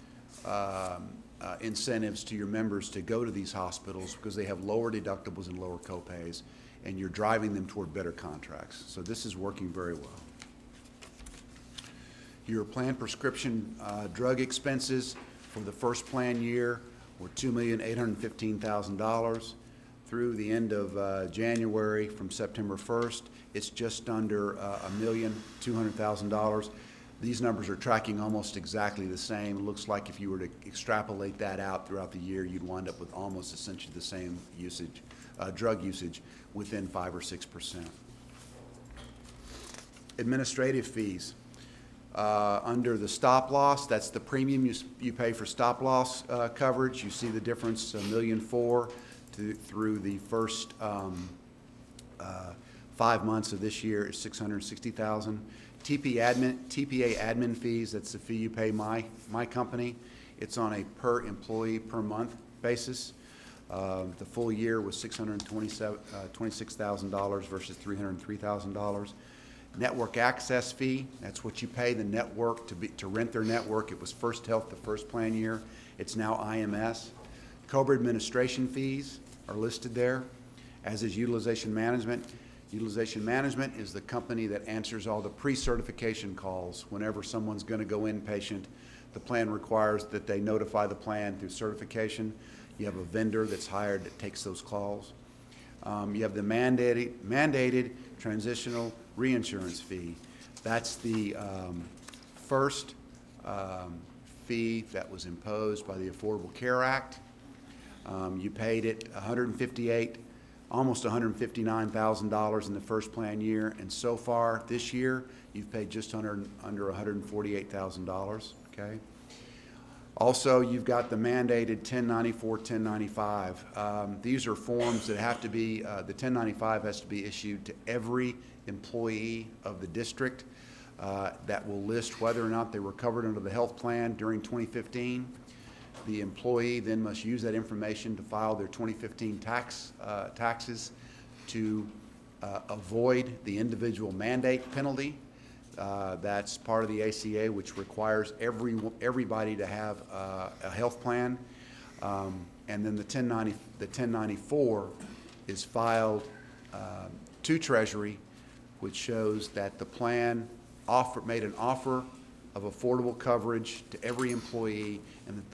[SPEAKER 13] incentives to your members to go to these hospitals because they have lower deductibles and lower copays, and you're driving them toward better contracts. So this is working very well. Your planned prescription drug expenses for the first plan year were $2,815,000. Through the end of January, from September 1st, it's just under $1,200,000. These numbers are tracking almost exactly the same. It looks like if you were to extrapolate that out throughout the year, you'd wind up with almost essentially the same usage, drug usage, within 5 or 6%. Administrative fees. Under the stop loss, that's the premium you pay for stop loss coverage. You see the difference, $1.4 million through the first 5 months of this year is $660,000. TPA admin fees, that's the fee you pay my company. It's on a per employee per month basis. The full year was $626,000 versus $303,000. Network access fee, that's what you pay the network to rent their network. It was First Health the first plan year. It's now IMS. COBRA administration fees are listed there, as is utilization management. Utilization management is the company that answers all the pre-certification calls. Whenever someone's going to go inpatient, the plan requires that they notify the plan through certification. You have a vendor that's hired that takes those calls. You have the mandated transitional reinsurance fee. That's the first fee that was imposed by the Affordable Care Act. You paid it almost $159,000 in the first plan year, and so far this year, you've paid just under $148,000, okay? Also, you've got the mandated 1094, 1095. These are forms that have to be, the 1095 has to be issued to every employee of the district that will list whether or not they were covered under the health plan during 2015. The employee then must use that information to file their 2015 taxes to avoid the individual mandate penalty. That's part of the ACA, which requires everybody to have a health plan. And then the 1094 is filed to Treasury, which shows that the plan made an offer of affordable coverage to every employee, and that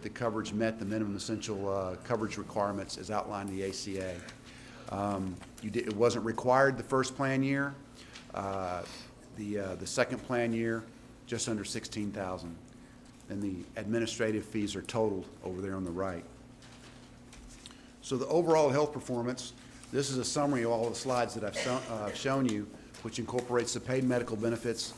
[SPEAKER 13] the coverage met the minimum essential coverage requirements as outlined in the ACA. It wasn't required the first plan year. The second plan year, just under $16,000. And the administrative fees are totaled over there on the right. So the overall health performance, this is a summary of all the slides that I've shown you which incorporates the paid medical benefits,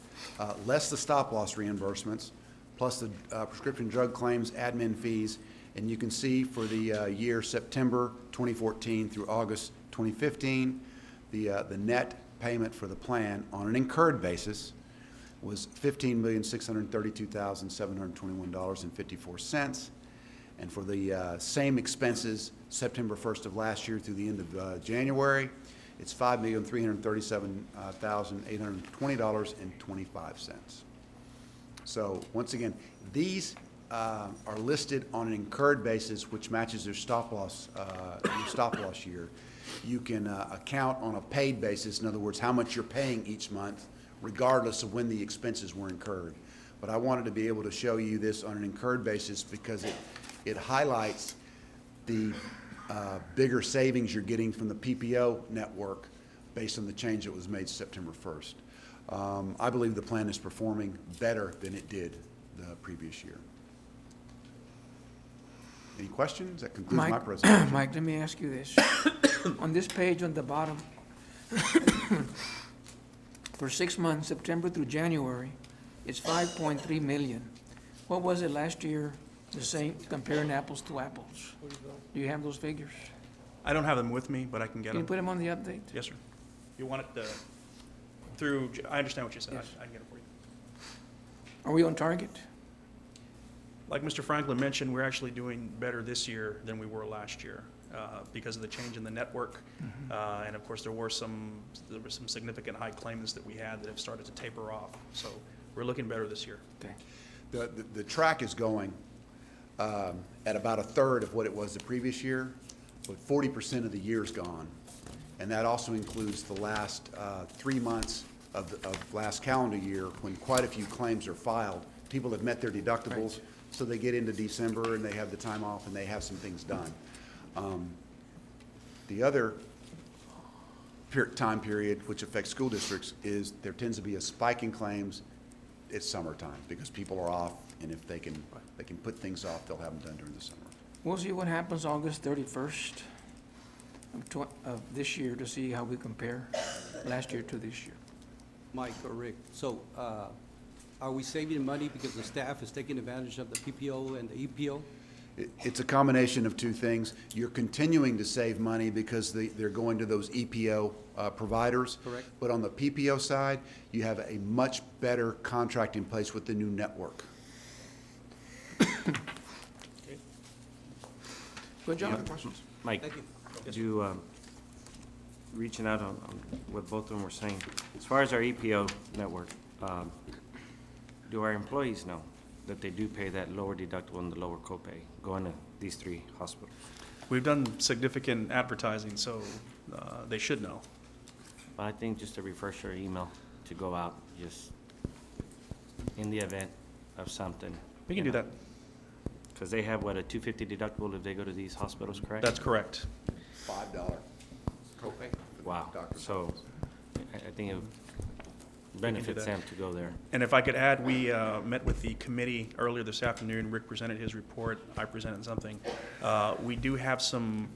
[SPEAKER 13] less the stop-loss reimbursements, plus the prescription drug claims, admin fees. And you can see for the year September 2014 through August 2015, the net payment for the plan on an incurred basis was $15,632,721.54. And for the same expenses, September 1st of last year through the end of January, it's $5,337,820.25. So once again, these are listed on an incurred basis, which matches their stop-loss year. You can account on a paid basis, in other words, how much you're paying each month, regardless of when the expenses were incurred. But I wanted to be able to show you this on an incurred basis because it highlights the bigger savings you're getting from the PPO network based on the change that was made September 1st. I believe the plan is performing better than it did the previous year. Any questions? That concludes my presentation.
[SPEAKER 12] Mike, let me ask you this. On this page on the bottom, for 6 months, September through January, it's 5.3 million. What was it last year, the same, comparing apples to apples? Do you have those figures?
[SPEAKER 14] I don't have them with me, but I can get
[SPEAKER 12] Can you
[SPEAKER 14] them.
[SPEAKER 12] put them on the update?
[SPEAKER 14] Yes, sir. You want it through, I understand what you said.
[SPEAKER 12] Yes.
[SPEAKER 14] I can get it for you.
[SPEAKER 12] Are we on target?
[SPEAKER 14] Like Mr. Franklin mentioned, we're actually doing better this year than we were last year because of the change in the network. And of course, there were some significant high claimants that we had that have started to taper off. So we're looking better this year.
[SPEAKER 12] Okay.
[SPEAKER 13] The track is going at about a third of what it was the previous year, but 40% of the year's gone. And that also includes the last 3 months of last calendar year when quite a few claims are filed. People have met their deductibles, right. So they get into December and they have the time off and they have some things done. The other time period which affects school districts is there tends to be a spike in claims. It's summertime because people are off, and if they can put things off, they'll have them done during the summer.
[SPEAKER 12] We'll see what happens August 31st of this year to see how we compare last year to this year.
[SPEAKER 15] Mike or Rick, so are we saving money because the staff is taking advantage of the PPO and the EPO?
[SPEAKER 13] It's a combination of two things. You're continuing to save money because they're going to those EPO providers.
[SPEAKER 15] Correct.
[SPEAKER 13] But on the PPO side, you have a much better contract in place with the new network.
[SPEAKER 12] Good job. Questions?
[SPEAKER 6] Mike,
[SPEAKER 15] Thank you.
[SPEAKER 6] you reaching out on what both of them were saying. As far as our EPO network, do our employees know that they do pay that lower deductible and the lower copay going to these 3 hospitals?
[SPEAKER 14] We've done significant advertising, so they should know.
[SPEAKER 6] But I think just to refresh your email to go out, just in the event of something.
[SPEAKER 14] We can do that.
[SPEAKER 6] Because they have, what, a $250 deductible if they go to these hospitals, correct?
[SPEAKER 14] That's correct.
[SPEAKER 13] $5 copay.
[SPEAKER 6] Wow. So I think it would benefits them to go there.
[SPEAKER 14] And if I could add, we met with the committee earlier this afternoon. Rick presented his report. I presented something. We do have some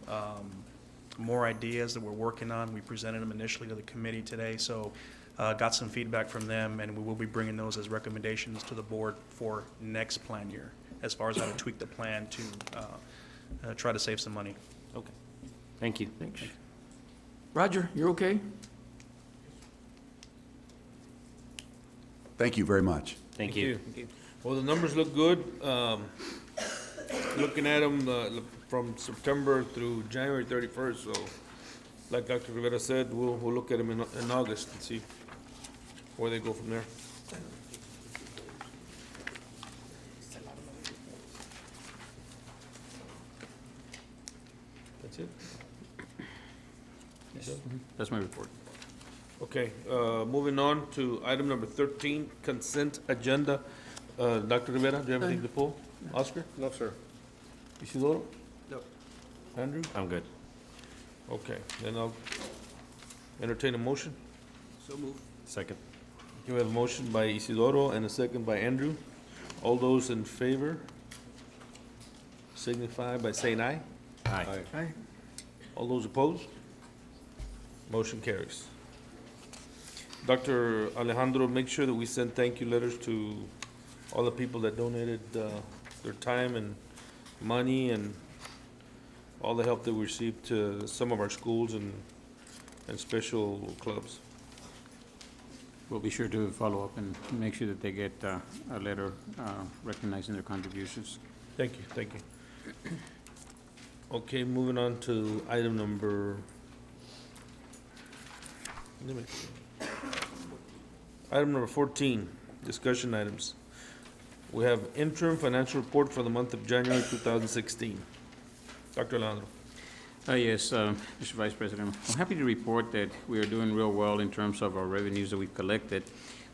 [SPEAKER 14] more ideas that we're working on. We presented them initially to the committee today, so got some feedback from them, and we will be bringing those as recommendations to the board for next plan year, as far as how to tweak the plan to try to save some money.
[SPEAKER 6] Okay. Thank you.
[SPEAKER 12] Thanks. Roger, you're okay?
[SPEAKER 13] Thank you very much.
[SPEAKER 6] Thank you.
[SPEAKER 1] Well, the numbers look good. Looking at them from September through January 31st, so like Dr. Rivera said, we'll look at them in August and see where they go from there. That's it?
[SPEAKER 2] That's my report.
[SPEAKER 1] Okay, moving on to item number 13, consent agenda. Dr. Rivera, do you have anything to pull? Oscar?
[SPEAKER 5] No, sir.
[SPEAKER 1] Isidoro?
[SPEAKER 5] No.
[SPEAKER 1] Andrew?
[SPEAKER 6] I'm good.
[SPEAKER 1] Okay, then I'll entertain a motion.
[SPEAKER 15] So move.
[SPEAKER 6] Second.
[SPEAKER 1] You have a motion by Isidoro and a second by Andrew. All those in favor signify by saying aye.
[SPEAKER 6] Aye.
[SPEAKER 12] Aye.
[SPEAKER 1] All those opposed? Motion carries. Dr. Alejandro, make sure that we send thank you letters to all the people that donated their time and money and all the help that we received to some of our schools and special clubs.
[SPEAKER 2] We'll be sure to follow up and make sure that they get a letter recognizing their contributions.
[SPEAKER 1] Thank you, thank you. Okay, moving on to item number, item number 14, discussion items. We have interim financial report for the month of January 2016. Dr. Alejandro.
[SPEAKER 2] Yes, Mr. Vice President, I'm happy to report that we are doing real well in terms of our revenues that we've collected.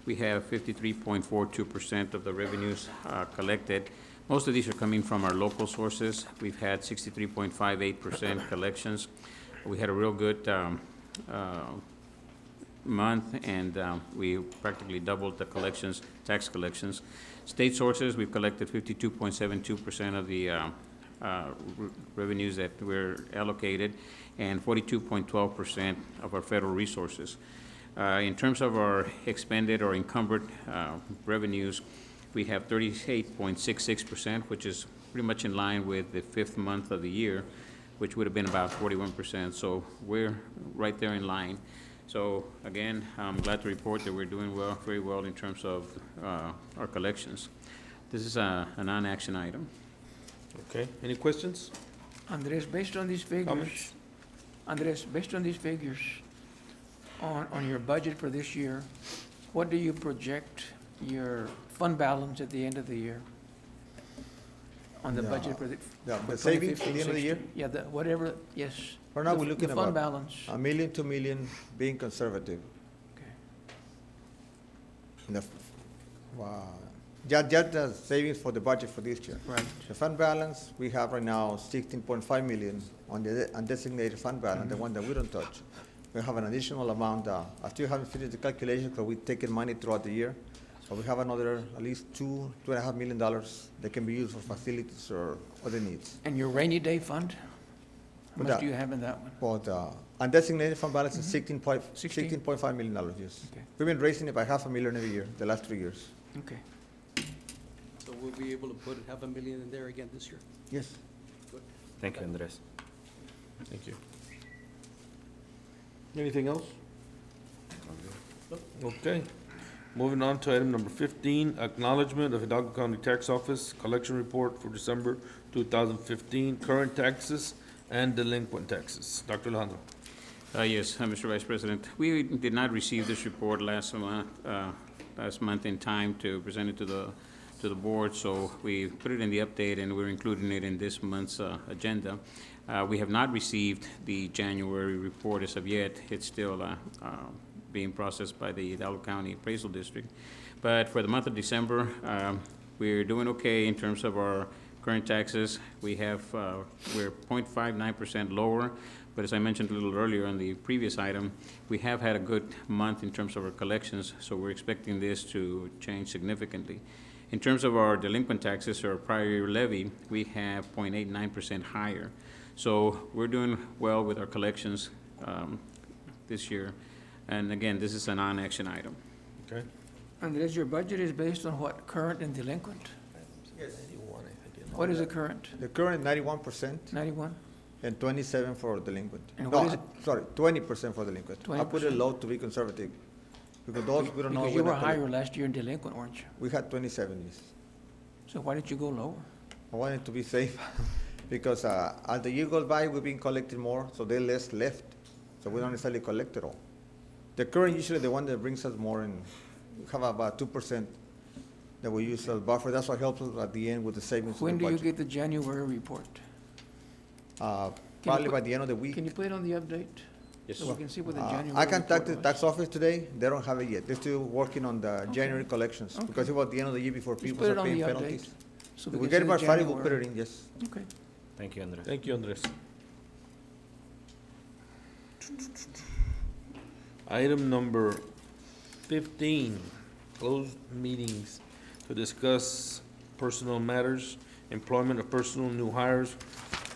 [SPEAKER 2] We have 53.42% of the revenues collected. Most of these are coming from our local sources. We've had 63.58% collections. We had a real good month, and we practically doubled the collections, tax collections. State sources, we've collected 52.72% of the revenues that were allocated, and 42.12% of our federal resources. In terms of our expended or encumbered revenues, we have 38.66%, which is pretty much in line with the 5th month of the year, which would have been about 41%. So we're right there in line. So again, I'm glad to report that we're doing well, very well in terms of our collections. This is a non-action item.
[SPEAKER 1] Okay, any questions?
[SPEAKER 12] Andres, based on these figures,
[SPEAKER 1] Comments?
[SPEAKER 12] Andres, based on these figures, on your budget for this year, what do you project your fund balance at the end of the year? On the budget for
[SPEAKER 16] The savings at the end of the year?
[SPEAKER 12] Yeah, whatever, yes.
[SPEAKER 16] For now, we're looking
[SPEAKER 12] the
[SPEAKER 16] about
[SPEAKER 12] fund balance.
[SPEAKER 16] $1 million, $2 million, being conservative.
[SPEAKER 12] Okay.
[SPEAKER 16] Just the savings for the budget for this year.
[SPEAKER 12] Right.
[SPEAKER 16] The fund balance, we have right now 16.5 million on the undesignated fund balance, the one that we don't touch. We have an additional amount, I still haven't finished the calculation because we've taken money throughout the year. So we have another at least $2.5 million that can be used for facilities or other needs.
[SPEAKER 12] And your rainy day fund? How
[SPEAKER 16] But
[SPEAKER 12] much do you have in that one?
[SPEAKER 16] For the undesignated fund balance is $16.5 million, yes.
[SPEAKER 12] Okay.
[SPEAKER 16] We've been raising it by $500,000 every year, the last 3 years.
[SPEAKER 12] Okay.
[SPEAKER 15] So we'll be able to put $500,000 in there again this year?
[SPEAKER 16] Yes.
[SPEAKER 6] Thank you, Andres.
[SPEAKER 1] Thank you. Anything else? Okay. Moving on to item number 15, acknowledgement of Hidalgo County Tax Office collection report for December 2015, current taxes and delinquent taxes. Dr. Alejandro.
[SPEAKER 2] Yes, Mr. Vice President. We did not receive this report last month in time to present it to the board, so we put it in the update and we're including it in this month's agenda. We have not received the January report as of yet. It's still being processed by the Hidalgo County Appraisal District. But for the month of December, we're doing okay in terms of our current taxes. We're 0.59% lower, but as I mentioned a little earlier on the previous item, we have had a good month in terms of our collections, so we're expecting this to change significantly. In terms of our delinquent taxes or prior year levy, we have 0.89% higher. So we're doing well with our collections this year. And again, this is a non-action item.
[SPEAKER 1] Okay.
[SPEAKER 12] Andres, your budget is based on what, current and delinquent?
[SPEAKER 16] Yes.
[SPEAKER 12] What is the current?
[SPEAKER 16] The current 91%.
[SPEAKER 12] 91?
[SPEAKER 16] And 27 for delinquent.
[SPEAKER 12] And
[SPEAKER 16] No,
[SPEAKER 12] what is it?
[SPEAKER 16] sorry, 20% for delinquent. I put it
[SPEAKER 12] 20%.
[SPEAKER 16] low to be conservative. Because those, we don't know.
[SPEAKER 12] Because
[SPEAKER 16] when
[SPEAKER 12] you were
[SPEAKER 16] they're collect-
[SPEAKER 12] higher last year in delinquent, weren't you?
[SPEAKER 16] We had 27, yes.
[SPEAKER 12] So why did you go lower?
[SPEAKER 16] I wanted to be safe because as the year goes by, we've been collecting more, so there's less left. So we don't necessarily collect it all. The current usually the one that brings us more, and we have about 2% that we use as buffer. That's what helps us at the end with the savings. of
[SPEAKER 12] When
[SPEAKER 16] the
[SPEAKER 12] do you
[SPEAKER 16] budget.
[SPEAKER 12] get the January report?
[SPEAKER 16] Probably by the end of the week.
[SPEAKER 12] Can you put it on the update?
[SPEAKER 2] Yes.
[SPEAKER 12] So we can see what the January
[SPEAKER 16] I contacted the
[SPEAKER 12] report
[SPEAKER 16] tax office today. They don't have it yet. They're still working on the
[SPEAKER 12] Okay.
[SPEAKER 16] January collections
[SPEAKER 12] Okay.
[SPEAKER 16] because it was the end of the year before
[SPEAKER 12] Just
[SPEAKER 16] people
[SPEAKER 12] put it
[SPEAKER 16] start
[SPEAKER 12] on
[SPEAKER 16] paying
[SPEAKER 12] the update,
[SPEAKER 16] penalties.
[SPEAKER 12] so
[SPEAKER 16] If we
[SPEAKER 12] can
[SPEAKER 16] get
[SPEAKER 12] see
[SPEAKER 16] it by
[SPEAKER 12] the
[SPEAKER 16] Friday, we'll put
[SPEAKER 12] January.
[SPEAKER 16] it in, yes.
[SPEAKER 12] Okay.
[SPEAKER 6] Thank you, Andres.
[SPEAKER 1] Thank you, Andres. Item number 15, closed meetings to discuss personnel matters, employment of personnel, new hires,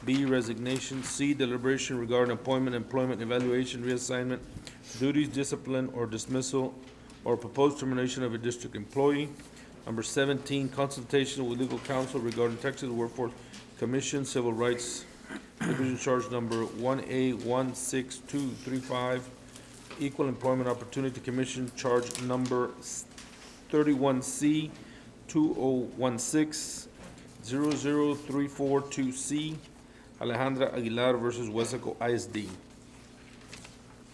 [SPEAKER 1] B, resignation, C, deliberation regarding appointment, employment, evaluation, reassignment, duties, discipline, or dismissal, or proposed termination of a district employee. Number 17, consultation with legal counsel regarding Texas Workforce Commission Civil Rights Division Charge Number 1A16235, Equal Employment Opportunity Commission Charge Number 31C 2016-00342C, Alejandra Aguilar versus Weslaco ISD.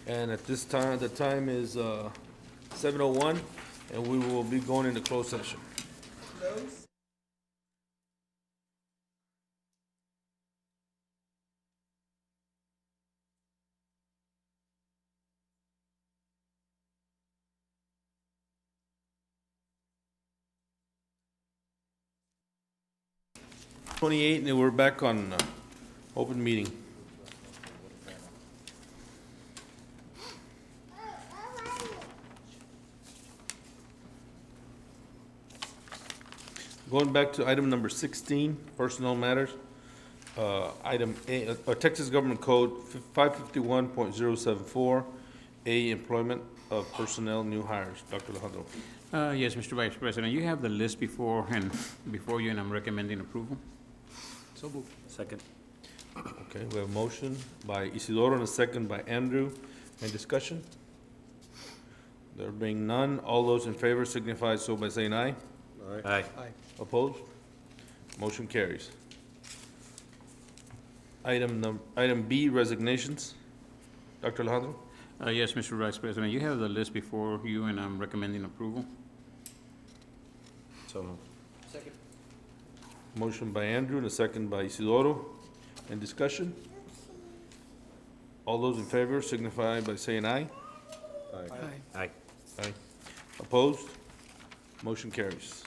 [SPEAKER 1] And at this time, the time is 7:01, and we will be going into closed session. '28, and we're back on open meeting. Going back to item number 16, personnel matters. Item A, Texas Government Code 551.074, A, employment of personnel, new hires. Dr. Alejandro.
[SPEAKER 2] Yes, Mr. Vice President, you have the list before you, and I'm recommending approval.
[SPEAKER 15] So moved.
[SPEAKER 6] Second.
[SPEAKER 1] Okay, we have a motion by Isidoro and a second by Andrew. Any discussion? There being none, all those in favor signify so by saying aye.
[SPEAKER 6] Aye.
[SPEAKER 1] Opposed? Motion carries. Item B, resignations. Dr. Alejandro?
[SPEAKER 2] Yes, Mr. Vice President, you have the list before you, and I'm recommending approval.
[SPEAKER 6] So moved.
[SPEAKER 15] Second.
[SPEAKER 1] Motion by Andrew and a second by Isidoro. Any discussion? All those in favor signify by saying aye.
[SPEAKER 6] Aye.
[SPEAKER 1] Aye. Opposed? Motion carries.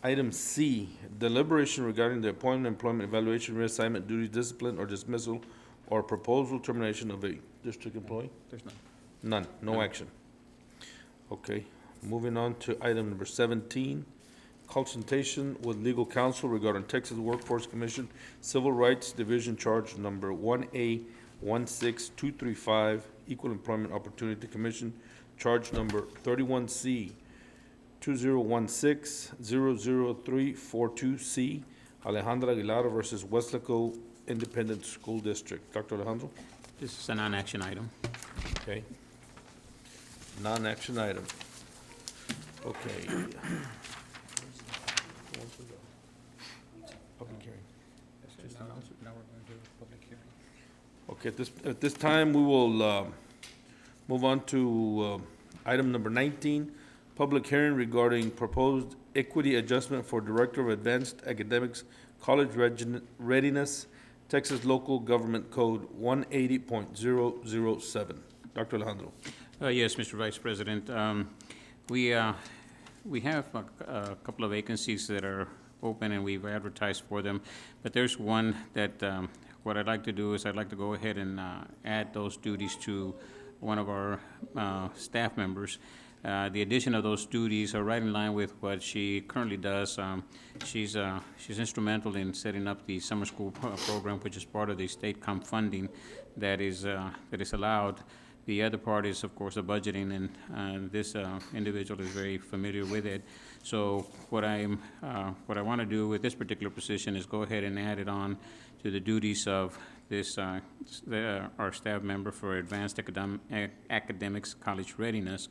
[SPEAKER 1] Item C, deliberation regarding the appointment, employment, evaluation, reassignment, duties, discipline, or dismissal, or proposal termination of a district employee?
[SPEAKER 2] There's none.
[SPEAKER 1] None, no action. Okay, moving on to item number 17, consultation with legal counsel regarding Texas Workforce Commission Civil Rights Division Charge Number 1A16235, Equal Employment Opportunity Commission Charge Number 31C 2016-00342C, Alejandra Aguilar versus Weslaco Independent School District. Dr. Alejandro?
[SPEAKER 2] This is a non-action item.
[SPEAKER 1] Okay. Non-action item. Okay. Public hearing. Okay, at this time, we will move on to item number 19, public hearing regarding proposed equity adjustment for Director of Advanced Academics College Readiness, Texas Local Government Code 180.007. Dr. Alejandro.
[SPEAKER 2] Yes, Mr. Vice President. We have a couple of vacancies that are open, and we've advertised for them. But there's one that, what I'd like to do is I'd like to go ahead and add those duties to one of our staff members. The addition of those duties are right in line with what she currently does. She's instrumental in setting up the summer school program, which is part of the state comp funding that is allowed. The other part is, of course, the budgeting, and this individual is very familiar with it. So what I want to do with this particular position is go ahead and add it on to the duties of this our staff member for Advanced Academics College Readiness,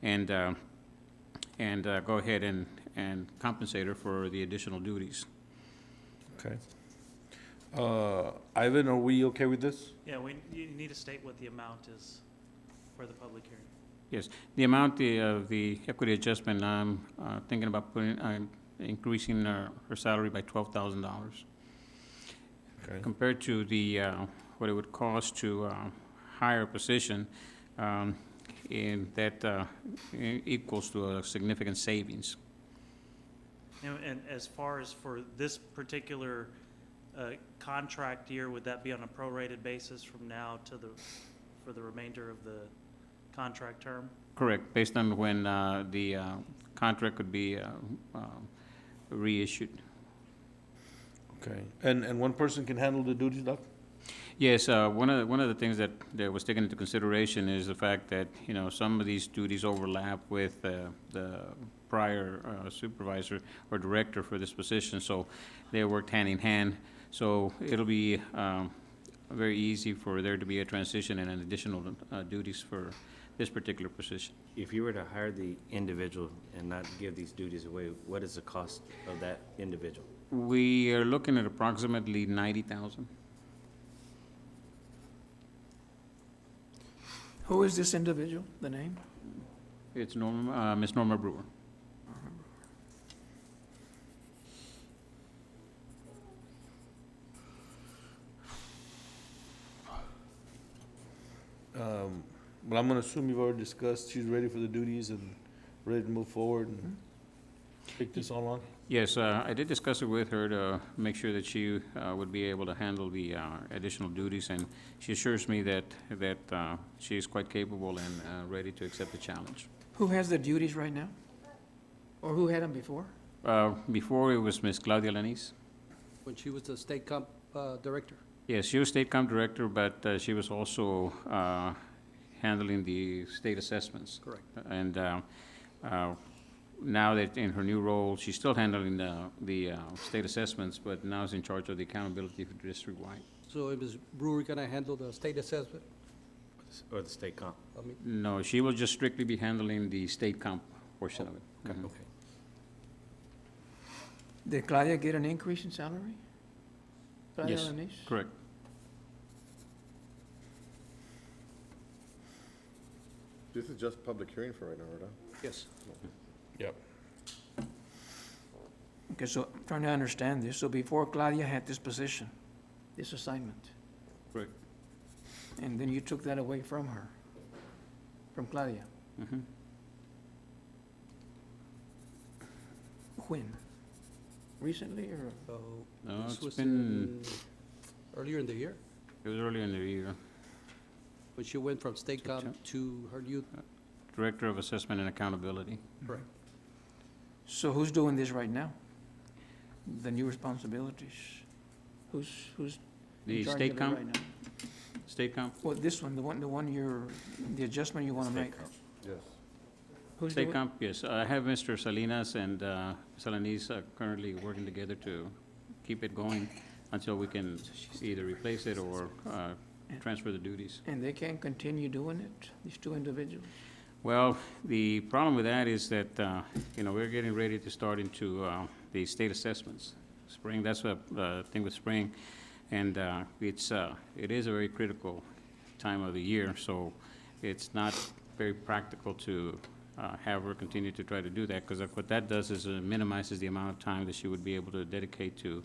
[SPEAKER 2] and go ahead and compensate her for the additional duties.
[SPEAKER 1] Okay. Ivan, are we okay with this?
[SPEAKER 17] Yeah, you need to state what the amount is for the public hearing.
[SPEAKER 2] Yes, the amount of the equity adjustment, I'm thinking about increasing her salary by $12,000.
[SPEAKER 1] Okay.
[SPEAKER 2] Compared to the what it would cost to hire a position, in that equals to a significant savings.
[SPEAKER 17] And as far as for this particular contract year, would that be on a prorated basis from now to for the remainder of the contract term?
[SPEAKER 2] Correct, based on when the contract could be reissued.
[SPEAKER 1] Okay. And one person can handle the duties, Doc?
[SPEAKER 2] Yes, one of the things that was taken into consideration is the fact that, you know, some of these duties overlap with the prior supervisor or director for this position, so they worked hand in hand. So it'll be very easy for there to be a transition and an additional duties for this particular position.
[SPEAKER 6] If you were to hire the individual and not give these duties away, what is the cost of that individual?
[SPEAKER 2] We are looking at approximately 90,000.
[SPEAKER 12] Who is this individual, the name?
[SPEAKER 2] It's Norma, Ms. Norma Brewer.
[SPEAKER 1] Well, I'm gonna assume you've already discussed, she's ready for the duties and ready to move forward and take this all on?
[SPEAKER 2] Yes, I did discuss it with her to make sure that she would be able to handle the additional duties, and she assures me that she is quite capable and ready to accept the challenge.
[SPEAKER 12] Who has the duties right now? Or who had them before?
[SPEAKER 2] Before, it was Ms. Claudia Lanise.
[SPEAKER 15] When she was the state comp director?
[SPEAKER 2] Yes, she was state comp director, but she was also handling the state assessments.
[SPEAKER 15] Correct.
[SPEAKER 2] And now that in her new role, she's still handling the state assessments, but now is in charge of the accountability for district-wide.
[SPEAKER 15] So is Brewer gonna handle the state assessment?
[SPEAKER 6] Or the state comp?
[SPEAKER 15] I mean,
[SPEAKER 2] No, she will just strictly be handling the state comp portion of it.
[SPEAKER 15] okay.
[SPEAKER 2] Mhm.
[SPEAKER 12] Did Claudia get an increase in salary? Claudia
[SPEAKER 2] Yes,
[SPEAKER 12] Lanise?
[SPEAKER 2] correct.
[SPEAKER 18] This is just public hearing for right now, right?
[SPEAKER 15] Yes.
[SPEAKER 1] Yep.
[SPEAKER 12] Okay, so I'm trying to understand this. So before Claudia had this position, this assignment,
[SPEAKER 2] Correct.
[SPEAKER 12] and then you took that away from her, from Claudia.
[SPEAKER 2] Mhm.
[SPEAKER 12] When? Recently or?
[SPEAKER 15] So
[SPEAKER 2] No,
[SPEAKER 15] this
[SPEAKER 2] it's
[SPEAKER 15] was
[SPEAKER 2] been-
[SPEAKER 15] earlier in the year,
[SPEAKER 2] It was earlier in the year.
[SPEAKER 15] when she went from state comp to her new,
[SPEAKER 2] Director of Assessment and Accountability.
[SPEAKER 15] correct.
[SPEAKER 12] So who's doing this right now? The new responsibilities? Who's
[SPEAKER 2] The
[SPEAKER 12] in charge
[SPEAKER 2] state
[SPEAKER 12] of it
[SPEAKER 2] comp?
[SPEAKER 12] right now?
[SPEAKER 2] State comp?
[SPEAKER 12] Well, this one, the one the adjustment you wanna make?
[SPEAKER 18] Yes.
[SPEAKER 12] Who's
[SPEAKER 2] State
[SPEAKER 12] doing?
[SPEAKER 2] comp, yes. I have Mr. Salinas and Salanese currently working together to keep it going until we can either replace it or transfer the duties.
[SPEAKER 12] And they can't continue doing it, these two individuals?
[SPEAKER 2] Well, the problem with that is that, you know, we're getting ready to start into the state assessments. Spring, that's the thing with spring. And it is a very critical time of the year, so it's not very practical to have her continue to try to do that, because what that does is it minimizes the amount of time that she would be able to dedicate to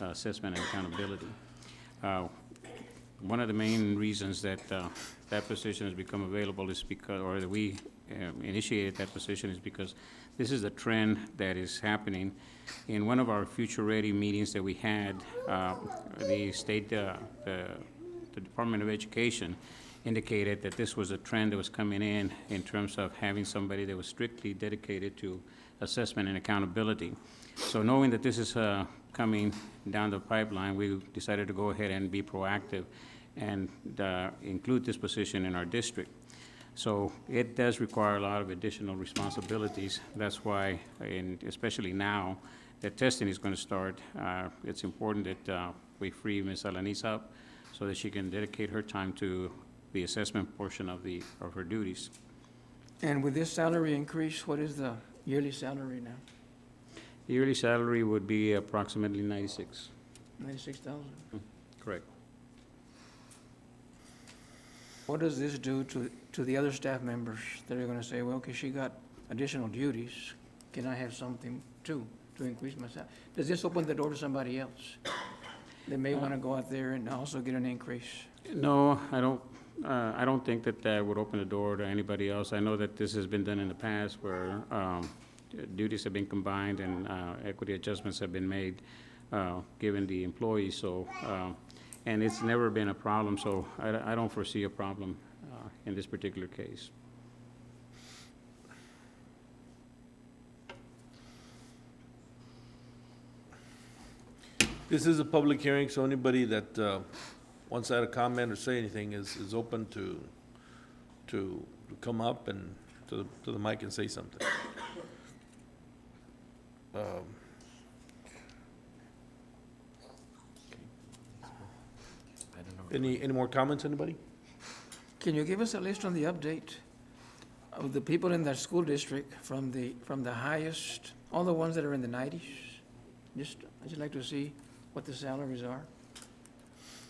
[SPEAKER 2] assessment and accountability. One of the main reasons that that position has become available is because, or that we initiated that position, is because this is a trend that is happening. In one of our Future Ready meetings that we had, the state, the Department of Education indicated that this was a trend that was coming in terms of having somebody that was strictly dedicated to assessment and accountability. So knowing that this is coming down the pipeline, we decided to go ahead and be proactive and include this position in our district. So it does require a lot of additional responsibilities. That's why, especially now, that testing is going to start. It's important that we free Ms. Alanis up so that she can dedicate her time to the assessment portion of her duties.
[SPEAKER 12] And with this salary increase, what is the yearly salary now?
[SPEAKER 2] The yearly salary would be approximately 96.
[SPEAKER 12] 96,000.
[SPEAKER 2] Correct.
[SPEAKER 12] What does this do to the other staff members that are gonna say, well, okay, she got additional duties, can I have something too, to increase my salary? Does this open the door to somebody else? They may wanna go out there and also get an increase.
[SPEAKER 2] No, I don't think that that would open the door to anybody else. I know that this has been done in the past where duties have been combined and equity adjustments have been made, given the employees, so, and it's never been a problem, so I don't foresee a problem in this particular case.
[SPEAKER 1] This is a public hearing, so anybody that wants to add a comment or say anything is open to come up and to the mic and say something. Any more comments, anybody?
[SPEAKER 12] Can you give us a list on the update of the people in that school district from the highest, all the ones that are in the 90s? I'd just like to see what the salaries are.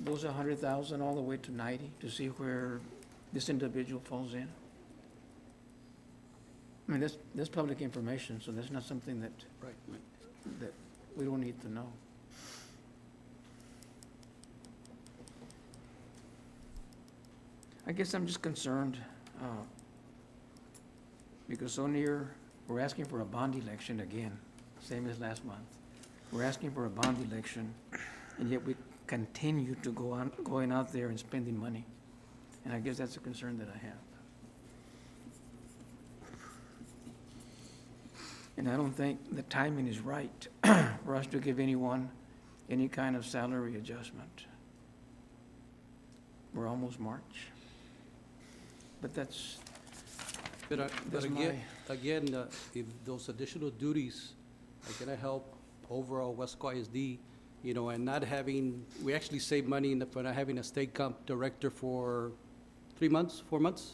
[SPEAKER 12] Those 100,000 all the way to 90, to see where this individual falls in. I mean, that's public information, so that's not something that we don't need to know. I guess I'm just concerned, because so near, we're asking for a bond election again, same as last month. We're asking for a bond election, and yet we continue to going out there and spending money. And I guess that's a concern that I have. And I don't think the timing is right for us to give anyone any kind of salary adjustment. We're almost March. But that's
[SPEAKER 15] again, if those additional duties are gonna help overall Weslaco ISD, you know, and not having, we actually save money for not having a state comp director for 3 months, 4 months.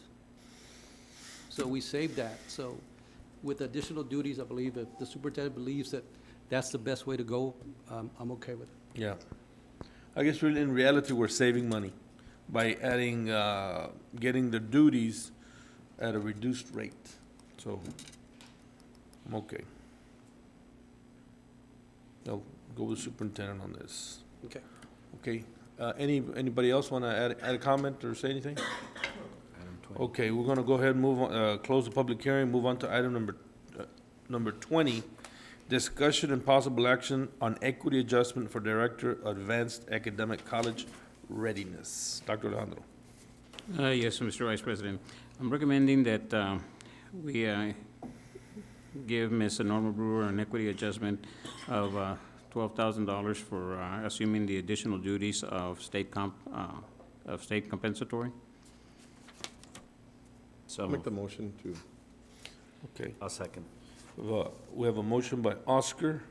[SPEAKER 15] So we saved that. So with additional duties, I believe if the superintendent believes that that's the best way to go, I'm okay with it.
[SPEAKER 1] Yeah. I guess really in reality, we're saving money by adding, getting the duties at a reduced rate. So I'm okay. I'll go with superintendent on this.
[SPEAKER 15] Okay.
[SPEAKER 1] Okay. Anybody else want to add a comment or say anything? Okay, we're going to go ahead and move on, close the public hearing, move on to item number 20, discussion and possible action on equity adjustment for Director Advanced Academic College Readiness. Dr. Alejandro.
[SPEAKER 2] Yes, Mr. Vice President. I'm recommending that we give Ms. Norma Brewer an equity adjustment of $12,000 for assuming the additional duties of state compensatory.
[SPEAKER 18] I'll make the motion to.
[SPEAKER 1] Okay.
[SPEAKER 6] I'll second.
[SPEAKER 1] We have a motion by Oscar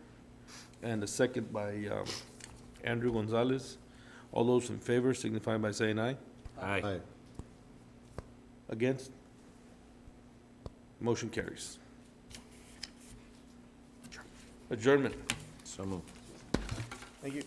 [SPEAKER 1] and a second by Andrew Gonzalez. All those in favor signify by saying aye.
[SPEAKER 6] Aye.
[SPEAKER 1] Against? Motion carries. Adjournment.
[SPEAKER 6] So moved.
[SPEAKER 1] Thank you.